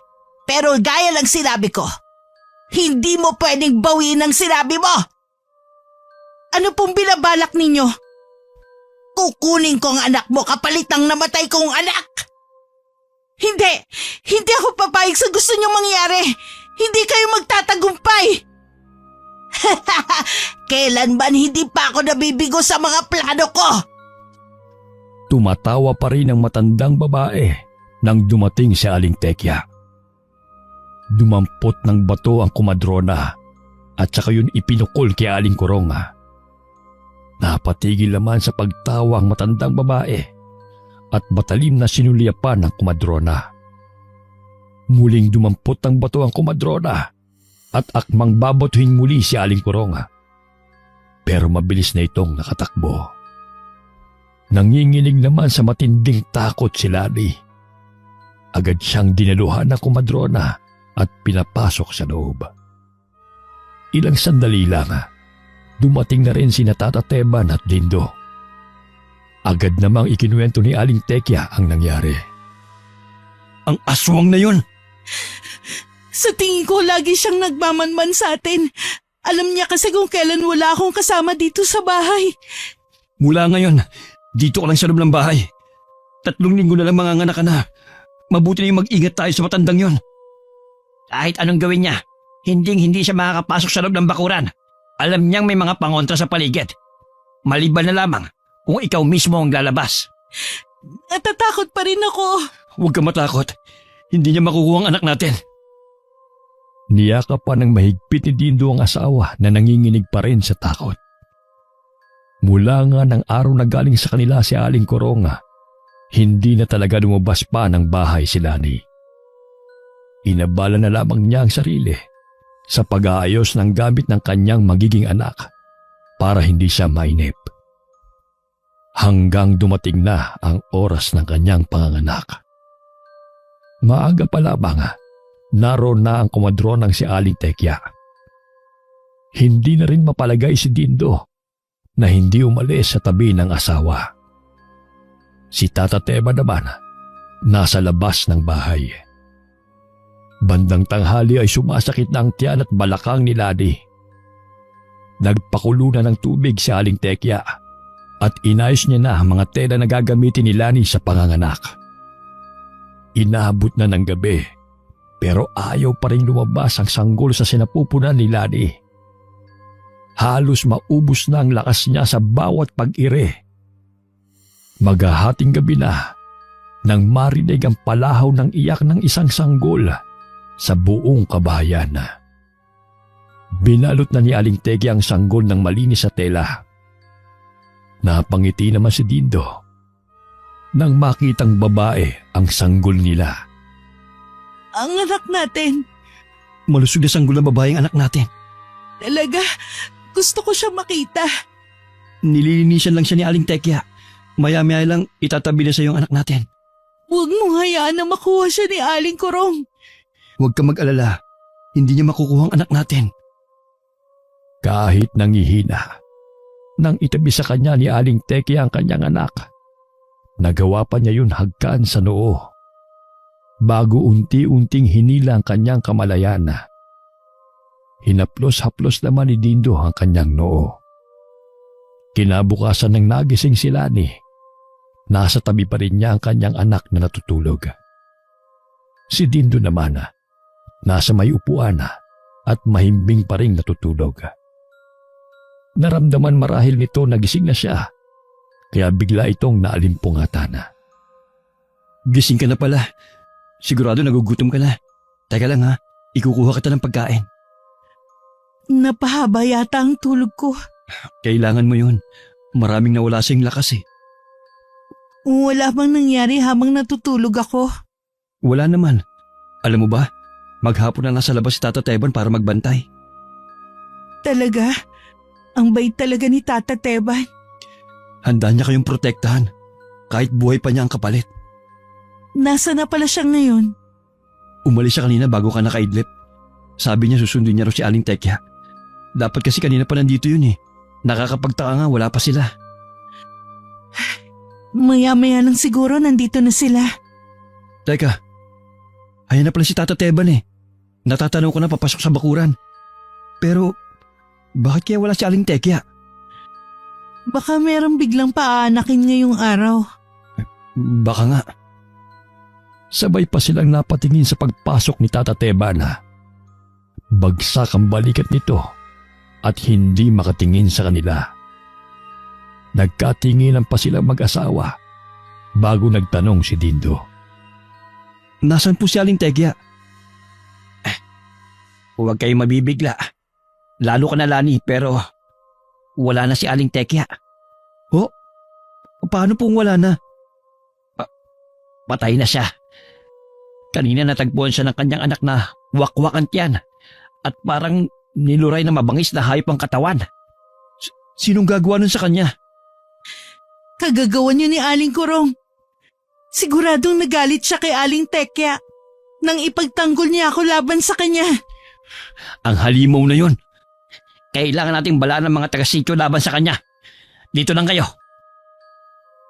Pero gaya lang sinabi ko, hindi mo pwedeng bawiin ang sinabi mo. Ano pong binabalak ninyo? Kukunin ko ang anak mo kapalit ng namatay kong anak. Hindi! Hindi ako papayag sa gusto niyong mangyari. Hindi kayo magtatagumpay. Kailanman hindi pa ako nabibigo sa mga plano ko. Tumatawa pa rin ang matandang babae nang dumating si Aling Tekya. Dumampot ng bato ang kumadrona at saka yun ipinukol kay Aling Kurong. Napatigil naman sa pagtawa ang matandang babae at matalim na sinulyapan ng kumadrona. Muling dumampot ng bato ang kumadrona at akmang babatuhin muli si Aling Kurong. Pero mabilis na itong nakatakbo. Nanginginig naman sa matinding takot si Lani. Agad siyang dinaluhan ng kumadrona at pinapasok sa loob. Ilang sandali lang, dumating na rin sina Tata Teban at Dindo. Agad namang ikinuwento ni Aling Tekya ang nangyari. Ang aswang na yun! Sa tingin ko lagi siyang nagmamanman sa atin. Alam niya kasi kung kailan wala akong kasama dito sa bahay. Mula ngayon, dito ka lang sa loob ng bahay. 3 linggo na lang manganganak ka na. Mabuti na yung mag-ingat tayo sa matandang yon. Kahit anong gawin niya, hindi siya makakapasok sa loob ng bakuran. Alam niyang may mga pangontra sa paligid. Maliban na lamang kung ikaw mismo ang lalabas. Natatakot pa rin ako. Huwag ka matakot. Hindi niya makukuha ang anak natin. Niyakap pa ng mahigpit ni Dindo ang asawa na nanginginig pa rin sa takot. Mula nga ng araw na galing sa kanila si Aling Kurong, hindi na talaga lumabas pa ng bahay si Lani. Inabala na lamang niya ang sarili sa pag-aayos ng gamit ng kanyang magiging anak para hindi siya mainip. Hanggang dumating na ang oras ng kanyang panganganak. Maaga pa lamang, naroon na ang kumadronang si Aling Tekya. Hindi na rin mapalagay si Dindo na hindi umalis sa tabi ng asawa. Si Tata Teba naman, nasa labas ng bahay. Bandang tanghali ay sumasakit na ang tiyan at balakang ni Lani. Nagpakulo na ng tubig si Aling Tekya at inayos niya na ang mga tela na gagamitin ni Lani sa panganganak. Inaabot na ng gabi pero ayaw pa rin lumabas ang sanggol sa sinapupunan ni Lani. Halos maubos na ang lakas niya sa bawat pag-ire. Maghahating gabi na nang marinig ang palahaw ng iyak ng isang sanggol sa buong kabahayan. Binalot na ni Aling Tekya ang sanggol ng malinis sa tela. Napangiti naman si Dindo nang makitang babae ang sanggol nila. Ang anak natin. Malusog na sanggol na babae ang anak natin. Talaga, gusto ko siya makita. Nililinisan lang siya ni Aling Tekya. Maya-maya lang itatabi na sa yung anak natin. Huwag mong hayaan na makuha siya ni Aling Kurong. Huwag ka mag-alala. Hindi niya makukuha ang anak natin. Kahit nangihina, nang itabi sa kanya ni Aling Tekya ang kanyang anak, nagawa pa niya yun hagkan sa noo. Bago unti-unting hinila ang kanyang kamalayan, hinaplos-haplos naman ni Dindo ang kanyang noo. Kinabukasan ng nagising si Lani, nasa tabi pa rin niya ang kanyang anak na natutulog. Si Dindo naman, nasa may upuan at mahimbing pa rin natutulog. Naramdaman marahil nito na gising na siya, kaya bigla itong naalimpungatan. Gising ka na pala. Sigurado nagugutom ka na. Teka lang ha, ikukuha kita ng pagkain. Napahaba yata ang tulog ko. Kailangan mo yun. Maraming nawala sa'yong lakas eh. Wala bang nangyari habang natutulog ako? Wala naman. Alam mo ba, maghapon na nasa labas si Tata Teban para magbantay. Talaga? Ang bait talaga ni Tata Teban. Handa niya kayong protektahan. Kahit buhay pa niya ang kapalit. Nasa na pala siya ngayon? Umalis siya kanina bago ka nakaidlip. Sabi niya susundin niya raw si Aling Tekya. Dapat kasi kanina pa nandito yun eh. Nakakapagtaka nga, wala pa sila. Maya-maya lang siguro nandito na sila. Teka, ayan na pala si Tata Teban eh. Natatanaw ko na papasok sa bakuran. Pero, bakit kaya wala si Aling Tekya? Baka merong biglang paanakin ngayong araw. Baka nga. Sabay pa silang napatingin sa pagpasok ni Tata Teban. Bagsak ang balikat nito at hindi makatingin sa kanila. Nagkatinginan pa silang mag-asawa bago nagtanong si Dindo. Nasaan po si Aling Tekya? Huwag kayong mabibigla. Lalo ka na, Lani, pero wala na si Aling Tekya. Paano pong wala na? Patay na siya. Kanina natagpuan siya ng kanyang anak na wakwak ang tiyan at parang niluray na mabangis na hayop ang katawan. Sinong gagawa nun sa kanya? Kagagawa niyo ni Aling Kurong. Siguradong nagalit siya kay Aling Tekya nang ipagtanggol niya ako laban sa kanya. Ang halimaw na yun. Kailangan nating balaan ng mga taga-sityo laban sa kanya. Dito lang kayo.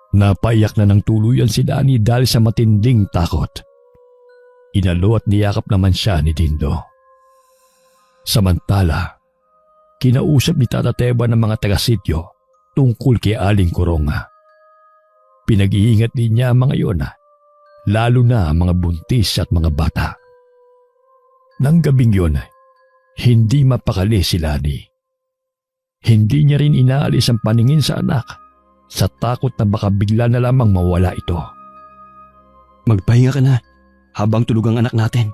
Napaiyak na ng tuluyan si Lani dahil sa matinding takot. Inalo at niyakap naman siya ni Dindo. Samantala, kinausap ni Tata Teba ng mga taga-sityo tungkol kay Aling Kurong. Pinag-iingat din niya ang mga iyon, lalo na ang mga buntis at mga bata. Nang gabing yun, hindi mapakali si Lani. Hindi niya rin inaalis ang paningin sa anak sa takot na baka bigla na lamang mawala ito. Magpahinga ka na habang tulog ang anak natin.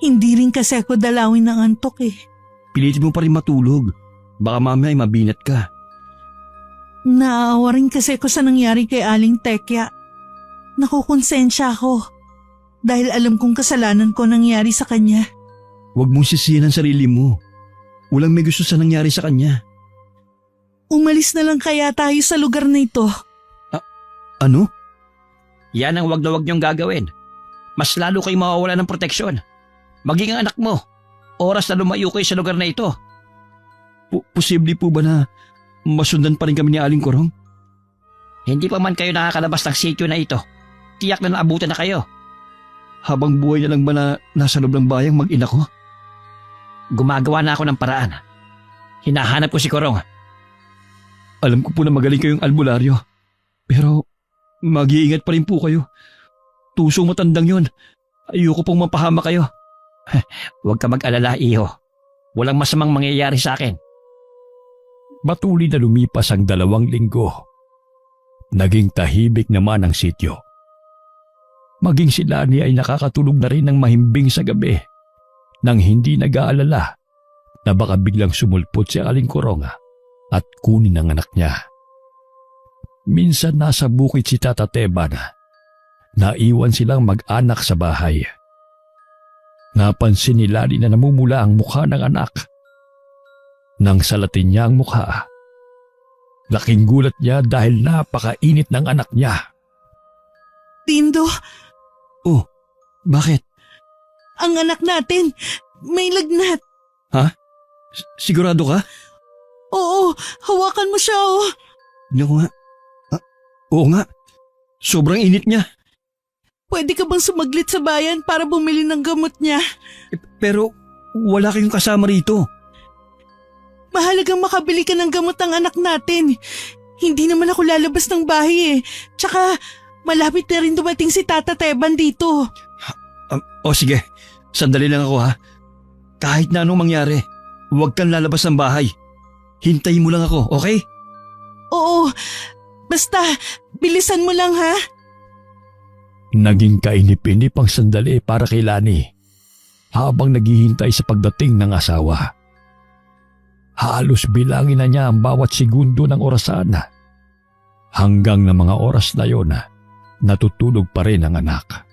Hindi rin kasi ako dalawin ng antok eh. Pilitin mo pa rin matulog. Baka mamaya ay mabinat ka. Naaawa rin kasi ako sa nangyari kay Aling Tekya. Nakukonsensya ako dahil alam kong kasalanan ko nangyari sa kanya. Huwag mong sisihin ang sarili mo. Walang may gusto sa nangyari sa kanya. Umalis na lang kaya tayo sa lugar na ito. Ano? Yan ang wag na wag niyong gagawin. Mas lalo kayo mawawala ng proteksyon. Maging ang anak mo. Oras na lumayo kayo sa lugar na ito. Posible po ba na masundan pa rin kami ni Aling Kurong? Hindi pa man kayo nakakalabas ng sityo na ito. Tiyak na naabutan na kayo. Habang buhay na lang ba na nasa loob ng bayang mag-ina ko? Gumagawa na ako ng paraan. Hinahanap ko si Kurong. Alam ko po na magaling kayong albularyo. Pero mag-iingat pa rin po kayo. Tusong matandang yon. Ayoko pong mapahama kayo. Huwag ka mag-alala, iho. Walang masamang mangyayari sa akin. Patuloy na lumipas ang 2 linggo. Naging tahimik naman ang sityo. Maging si Lani ay nakakatulog na rin ng mahimbing sa gabi nang hindi nag-aalala na baka biglang sumulpot si Aling Kurong at kunin ang anak niya. Minsan nasa bukid si Tata Teba na naiwan silang mag-anak sa bahay. Napansin ni Lani na namumula ang mukha ng anak. Nang salatin niya ang mukha, laking gulat niya dahil napakainit ng anak niya. Dindo, Oh, bakit? ang anak natin, may lagnat. Sigurado ka? Oo, hawakan mo siya oh. Hindi ko nga. Oo nga. Sobrang init niya. Pwede ka bang sumaglit sa bayan para bumili ng gamot niya? Pero wala kayong kasama rito. Mahalagang makabili ka ng gamot ng anak natin. Hindi naman ako lalabas ng bahay eh. Tsaka malapit na rin dumating si Tata Teban dito. Sige. Sandali lang ako ha. Kahit na anong mangyari, huwag kang lalabas ng bahay. Hintayin mo lang ako, okay? Oo, basta bilisan mo lang ha. Naging kainip-inip ang sandali para kay Lani habang naghihintay sa pagdating ng asawa. Halos bilangin na niya ang bawat segundo ng orasan. Hanggang na mga oras na yon, natutulog pa rin ang anak.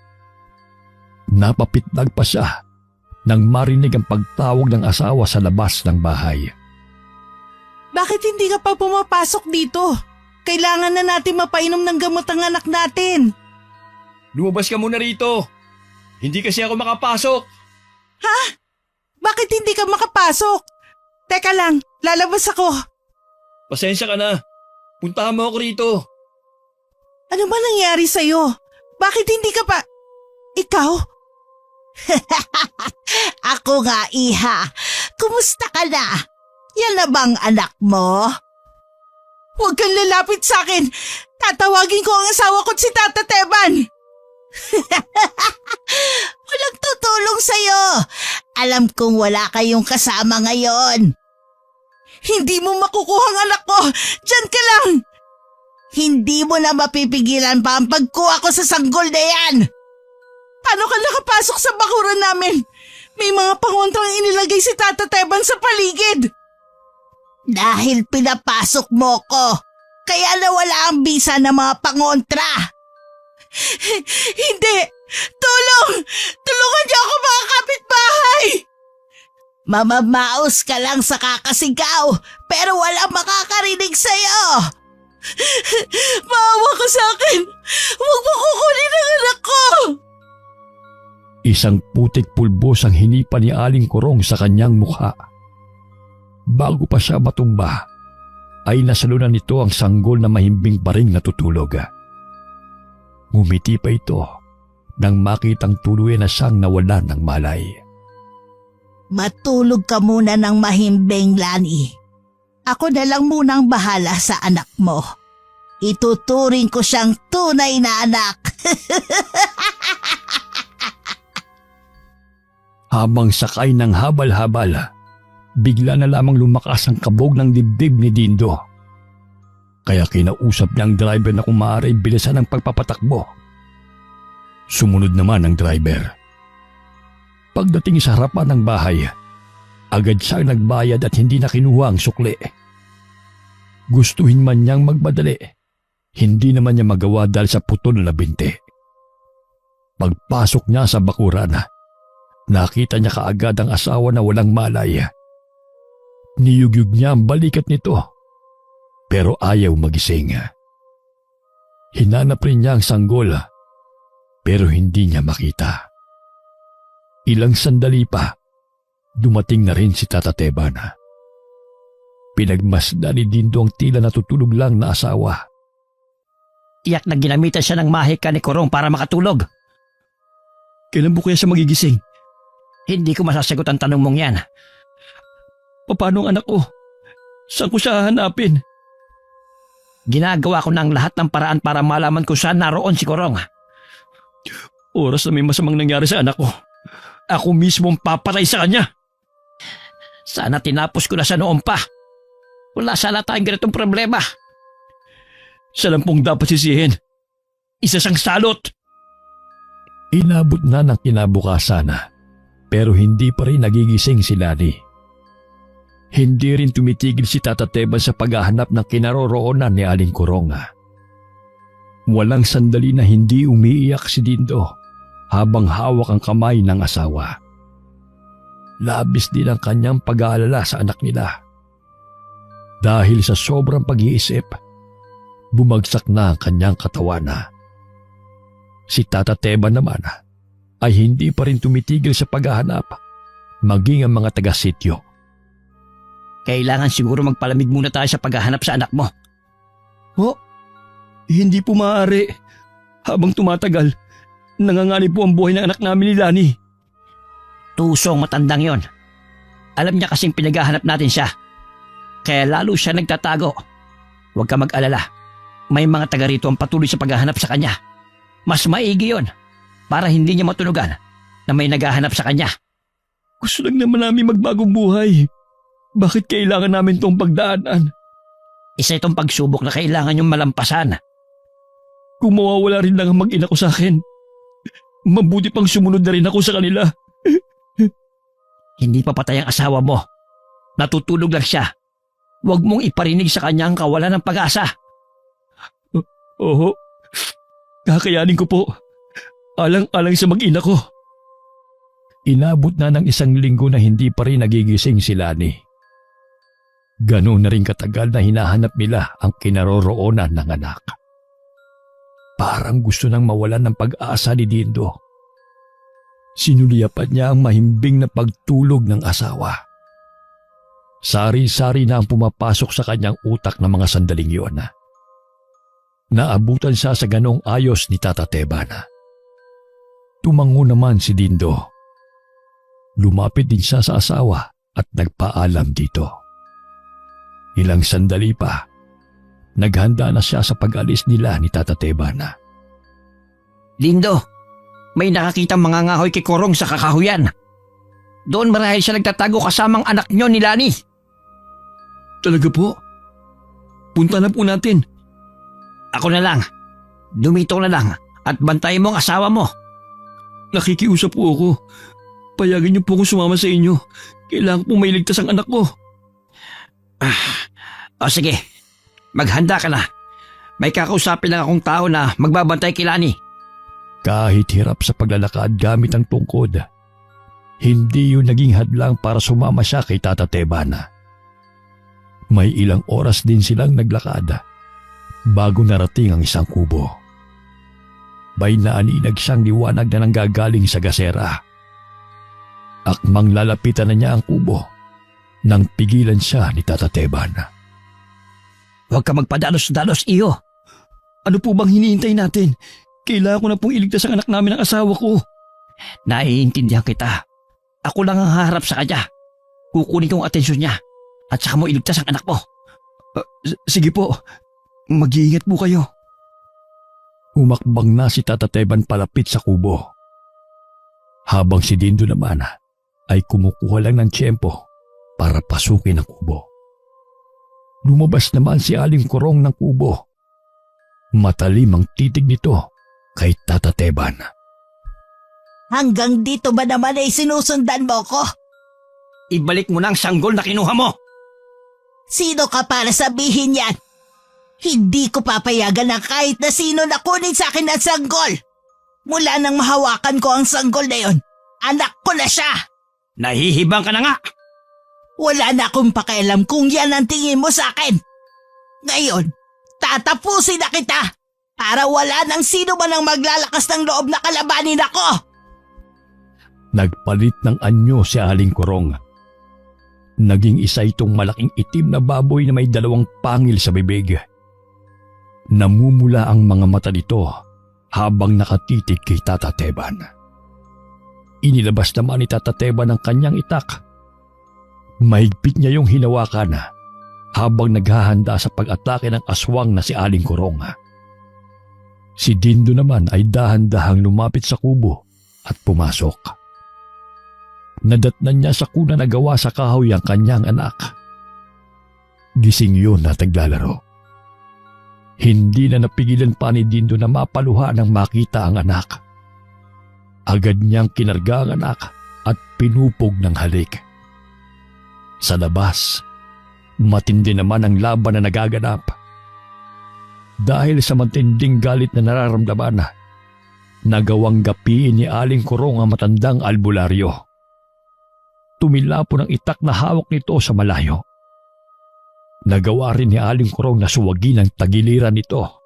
Napapitlag pa siya nang marinig ang pagtawag ng asawa sa labas ng bahay. Bakit hindi ka pa pumapasok dito? Kailangan na natin mapainom ng gamot ang anak natin. Lumabas ka muna rito. Hindi kasi ako makapasok. Bakit hindi ka makapasok? Teka lang, lalabas ako. Pasensya ka na. Puntahan mo ako rito. Ano ba nangyari sa'yo? Bakit hindi ka pa... Ikaw? Ako nga, iha. Kumusta ka na? Yan na bang anak mo? Huwag kang lalapit sa akin. Tatawagin ko ang asawa ko si Tata Teban. Walang tutulong sa'yo. Alam kong wala kayong kasama ngayon. Hindi mo makukuha ang anak ko. Diyan ka lang. Hindi mo na mapipigilan pa ang pagkuha ko sa sanggol na yan. Paano ka nakapasok sa bakuran namin? May mga pangontrang inilagay si Tata Teban sa paligid. Dahil pinapasok mo ko, kaya nawala ang bisa ng mga pangontra. Hindi! Tulong! Tulungan niyo ako mga kapitbahay! Mamamaos ka lang sa kakasigaw, pero walang makakarinig sa'yo. Maawa ka sa akin! Huwag mo kukunin ang anak ko! Isang putik pulbos ang hinipa ni Aling Kurong sa kanyang mukha. Bago pa siya matumba, ay nasalunan nito ang sanggol na mahimbing pa ring natutulog. Ngumiti pa ito nang makitang tuluyan na siyang nawalan ng malay. Matulog ka muna ng mahimbing, Lani. Ako na lang munang bahala sa anak mo. Ituturing ko siyang tunay na anak. Habang sakay ng habal-habal, bigla na lamang lumakas ang kabog ng dibdib ni Dindo. Kaya kinausap niya ang driver na kung maaari bilisan ang pagpapatakbo. Sumunod naman ang driver. Pagdating sa harapan ng bahay, agad siyang nagbayad at hindi na kinuha ang sukli. Gustuhin man niyang magmadali, hindi naman niya magawa dahil sa putol na binti. Pagpasok niya sa bakuran, nakita niya kaagad ang asawa na walang malay. Niyugyug niya ang balikat nito, pero ayaw magising. Hinanap rin niya ang sanggol, pero hindi niya makita. Ilang sandali pa, dumating na rin si Tata Teban. Pinagmasdan ni Dindo ang tila natutulog lang na asawa. Tiyak na ginamitan siya ng mahika ni Kurong para makatulog. Kailan po kaya siya magigising? Hindi ko masasagot ang tanong mong yan. Paano ang anak ko? Saan ko siya hahanapin? Ginagawa ko ng lahat ng paraan para malaman kung saan naroon si Kurong. Oras na may masamang nangyari sa anak ko, ako mismo ang papatay sa kanya. Sana tinapos ko na sa noon pa. Wala sana tayong ganitong problema. Siya lang pong dapat sisihin. Isa siyang salot. Inabot na ng kinabukasan, pero hindi pa rin nagigising si Lani. Hindi rin tumitigil si Tata Teban sa paghahanap ng kinaroroonan ni Aling Kurong. Walang sandali na hindi umiiyak si Dindo habang hawak ang kamay ng asawa. Labis din ang kanyang pag-aalala sa anak nila. Dahil sa sobrang pag-iisip, bumagsak na ang kanyang katawan. Si Tata Teban naman ay hindi pa rin tumitigil sa paghahanap, maging ang mga taga-sityo. Kailangan siguro magpalamig muna tayo sa paghahanap sa anak mo. Hindi po maaari. Habang tumatagal, nanganganib po ang buhay ng anak namin ni Lani. Tusong matandang yon. Alam niya kasing pinaghahanap natin siya. Kaya lalo siya nagtatago. Huwag ka mag-alala. May mga taga rito ang patuloy sa paghahanap sa kanya. Mas maigi yon para hindi niya matunugan na may naghahanap sa kanya. Gusto lang naman namin magbagong buhay. Bakit kailangan namin tong pagdaanan? Isa itong pagsubok na kailangan niyong malampasan. Kung mawawala rin lang ang mag-ina ko sa akin, mabuti pang sumunod na rin ako sa kanila. Hindi pa patay ang asawa mo. Natutulog lang siya. Huwag mong iparinig sa kanya ang kawalan ng pag-asa. Oo, kakayanin ko po. Alang-alang sa mag-ina ko. Inabot na ng 1 linggo na hindi pa rin nagigising si Lani. Ganoon na rin katagal na hinahanap nila ang kinaroroonan ng anak. Parang gusto nang mawalan ng pag-asa ni Dindo. Sinuliapan niya ang mahimbing na pagtulog ng asawa. Sari-sari na ang pumapasok sa kanyang utak ng mga sandaling yun. Naabutan siya sa ganong ayos ni Tata Teban. Tumango naman si Dindo. Lumapit din siya sa asawa at nagpaalam dito. Ilang sandali pa, naghanda na siya sa pag-alis nila ni Tata Teban. Lindo, may nakakitang mga ngahoy kay Kurong sa kakahuyan. Doon marahil siya nagtatago kasamang anak niyo ni Lani. Talaga po? Punta na po natin. Ako na lang. Dumito na lang at bantayin mo ang asawa mo. Nakikiusap po ako. payagan niyo po akong sumama sa inyo. Kailangan po mailigtas ang anak ko. O sige, maghanda ka na. May kakausapin lang akong tao na magbabantay kay Lani. Kahit hirap sa paglalakad gamit ang tungkod, hindi yun naging hadlang para sumama siya kay Tata Tebana. May ilang oras din silang naglakad bago narating ang isang kubo. May naaninag siyang liwanag na nanggagaling sa gasera. Akmang lalapitan na niya ang kubo nang pigilan siya ni Tata Tebana. Huwag ka magpadalos-dalos, iyo. Ano po bang hinihintay natin? Kailangan ko na pong iligtas ang anak namin ng asawa ko. Naiintindihan kita. Ako lang ang haharap sa kanya. Kukunin ko ang atensyon niya at saka mo iligtas ang anak mo. Sige po, mag-iingat po kayo. Umakbang na si Tata Teban palapit sa kubo. Habang si Dindo naman ay kumukuha lang ng tiyempo para pasukin ang kubo. Lumabas naman si Aling Kurong ng kubo. Matalim ang titig nito kay Tata Teban. Hanggang dito ba naman ay sinusundan mo ko? Ibalik mo na ang sanggol na kinuha mo. Sino ka para sabihin yan? Hindi ko papayagan na kahit na sino na kunin sa akin ang sanggol. Mula nang mahawakan ko ang sanggol na yon, anak ko na siya. Nahihibang ka na nga. Wala na akong pakialam kung yan ang tingin mo sa akin. Ngayon, tatapusin na kita para wala nang sino man ang maglalakas ng loob na kalabanin ako. Nagpalit ng anyo si Aling Kurong. Naging isa itong malaking itim na baboy na may 2 pangil sa bibig. Namumula ang mga mata nito habang nakatitig kay Tata Teban. Inilabas naman ni Tata Teban ang kanyang itak. Mahigpit niya yung hinawakan habang naghahanda sa pag-atake ng aswang na si Aling Kurong. Si Dindo naman ay dahan-dahang lumapit sa kubo at pumasok. Nadatnan niya sa kuna na gawa sa kahoy ang kanyang anak. Gising yun at naglalaro. Hindi na napigilan pa ni Dindo na mapaluha nang makita ang anak. Agad niyang kinarga ang anak at pinupog ng halik. Sa labas, matindi naman ang laban na nagaganap. Dahil sa matinding galit na nararamdaman, nagawang gapiin ni Aling Kurong ang matandang albularyo. Tumilapo ng itak na hawak nito sa malayo. Nagawa rin ni Aling Kurong na suwagin ang tagiliran nito.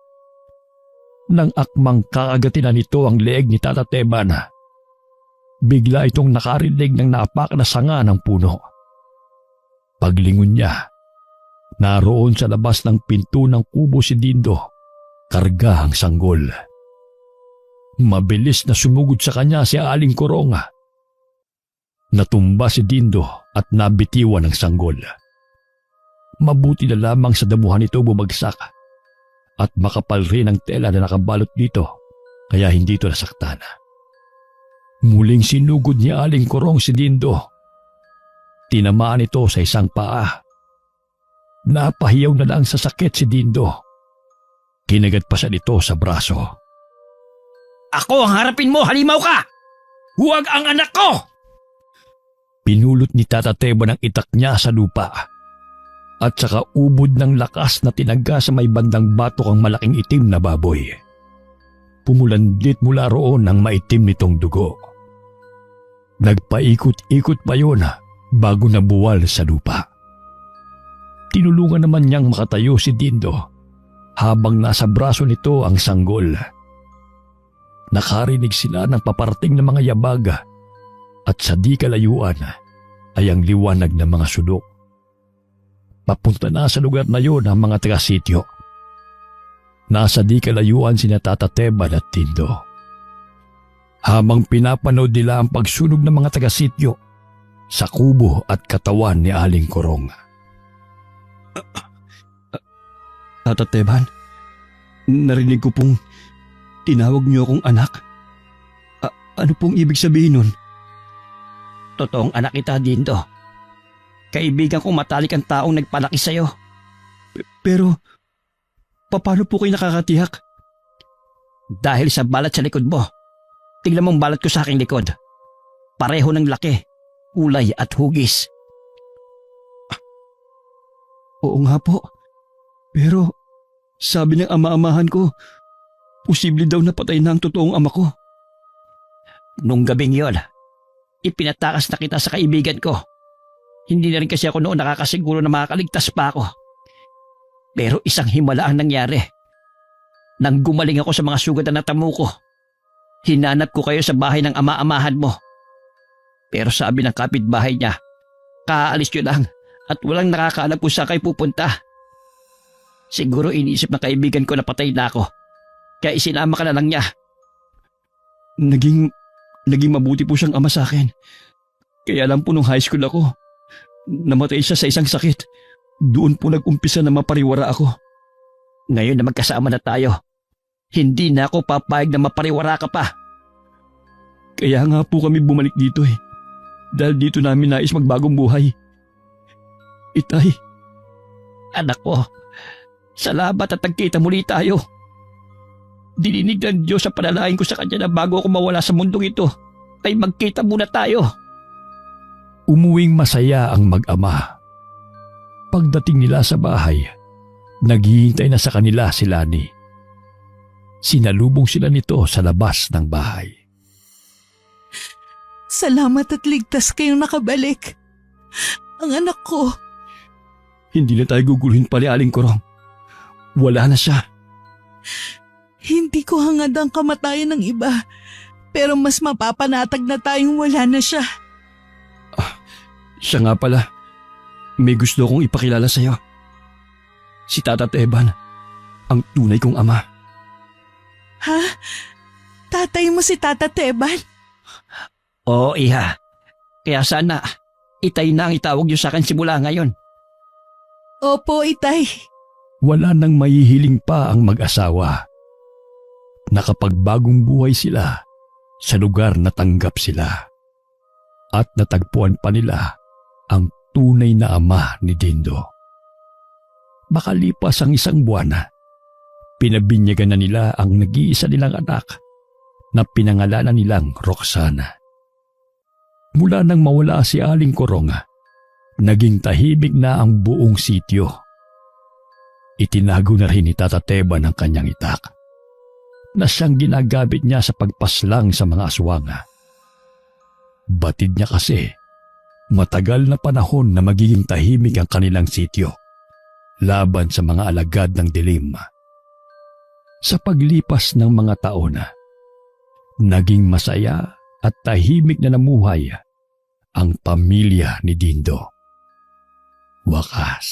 Nang akmang kakagatin na nito ang leeg ni Tata Teban, bigla itong nakarinig ng naapak na sanga ng puno. Paglingon niya, naroon sa labas ng pinto ng kubo si Dindo, karga ang sanggol. Mabilis na sumugod sa kanya si Aling Kurong. Natumba si Dindo at nabitiwan ng sanggol. Mabuti na lamang sa damuhan nito bumagsak at makapal rin ang tela na nakabalot dito kaya hindi ito nasaktan. Muling sinugod ni Aling Kurong si Dindo. Tinamaan ito sa isang paa. Napahiyaw na lang sa sakit si Dindo. Kinagat pa siya nito sa braso. Ako ang harapin mo, halimaw ka! Huwag ang anak ko! Pinulot ni Tata Teban ang itak niya sa lupa. At saka ubod ng lakas na tinaga sa may bandang batok ang malaking itim na baboy. Pumulandit mula roon ang maitim nitong dugo. Nagpaikot-ikot pa yun bago nabuwal sa lupa. Tinulungan naman niyang makatayo si Dindo habang nasa braso nito ang sanggol. Nakarinig sila ng paparating na mga yabag at sa di kalayuan ay ang liwanag ng mga sulok. Papunta na sa lugar na yon ang mga taga-sityo. Nasa di kalayuan sina Tata Teban at Dindo. Habang pinapanood nila ang pagsunog ng mga taga-sityo sa kubo at katawan ni Aling Kurong. Tata Teban, narinig ko pong tinawag niyo akong anak. Ano pong ibig sabihin nun? Totoong anak kita, Dindo. Kaibigan kong matalik ang taong nagpalaki sa'yo. Pero, paano po kayo nakakatiyak? Dahil sa balat sa likod mo. Tingnan mong balat ko sa aking likod. pareho ng laki, kulay at hugis. Oo nga po. Pero sabi ng ama-amahan ko, posible daw napatay na ang totoong ama ko. Nung gabing yon, ipinatakas na kita sa kaibigan ko. Hindi na rin kasi ako noon nakakasiguro na makakaligtas pa ako. Pero isang himala ang nangyari. Nang gumaling ako sa mga sugat na natamo ko, hinanap ko kayo sa bahay ng ama-amahan mo. Pero sabi ng kapitbahay niya, kaalis nyo lang at walang nakakaalam kung saan kayo pupunta. Siguro iniisip ng kaibigan ko na patay na ako, kaya isinama ka na lang niya. Naging mabuti po siyang ama sa akin. Kaya lang po nung high school ako, namatay siya sa isang sakit. Doon po nag-umpisa na mapariwara ako. Ngayon na magkasama na tayo, hindi na ako papayag na mapariwara ka pa. Kaya nga po kami bumalik dito eh. Dahil dito namin nais magbagong buhay. Itay, Anak ko, salamat at nagkita muli tayo. Dininig ng Diyos sa panalangin ko sa kanya na bago ako mawala sa mundong ito, ay magkita muna tayo. Umuwing masaya ang mag-ama. Pagdating nila sa bahay, naghihintay na sa kanila si Lani. Sinalubong sila nito sa labas ng bahay. Salamat at ligtas kayong nakabalik. Ang anak ko, hindi na tayo guguluhin pa ni Aling Korong. Wala na siya. hindi ko hangad ang kamatayan ng iba. Pero mas mapapanatag na tayong wala na siya. Siya nga pala, may gusto kong ipakilala sa'yo. Si Tata Teban, ang tunay kong ama. Ha? Tatay mo si Tata Teban? Oo, iha. Kaya sana, itay na ang itawag niyo sa akin simula ngayon. Opo, itay. Wala nang mahihiling pa ang mag-asawa. Nakapagbagong buhay sila sa lugar na tanggap sila. At natagpuan pa nila ang tunay na ama ni Dindo. Makalipas ang isang buwan, pinabinyagan na nila ang nag-iisa nilang anak na pinangalanan nilang Roxana. Mula nang mawala si Aling Korong, naging tahimik na ang buong sityo. Itinago na rin ni Tata Teban ang kanyang itak na siyang ginagamit niya sa pagpaslang sa mga aswang. Batid niya kasi matagal na panahon na magiging tahimik ang kanilang sityo laban sa mga alagad ng dilim. Sa paglipas ng mga taon, naging masaya at tahimik na namuhay ang pamilya ni Dindo. Wakas.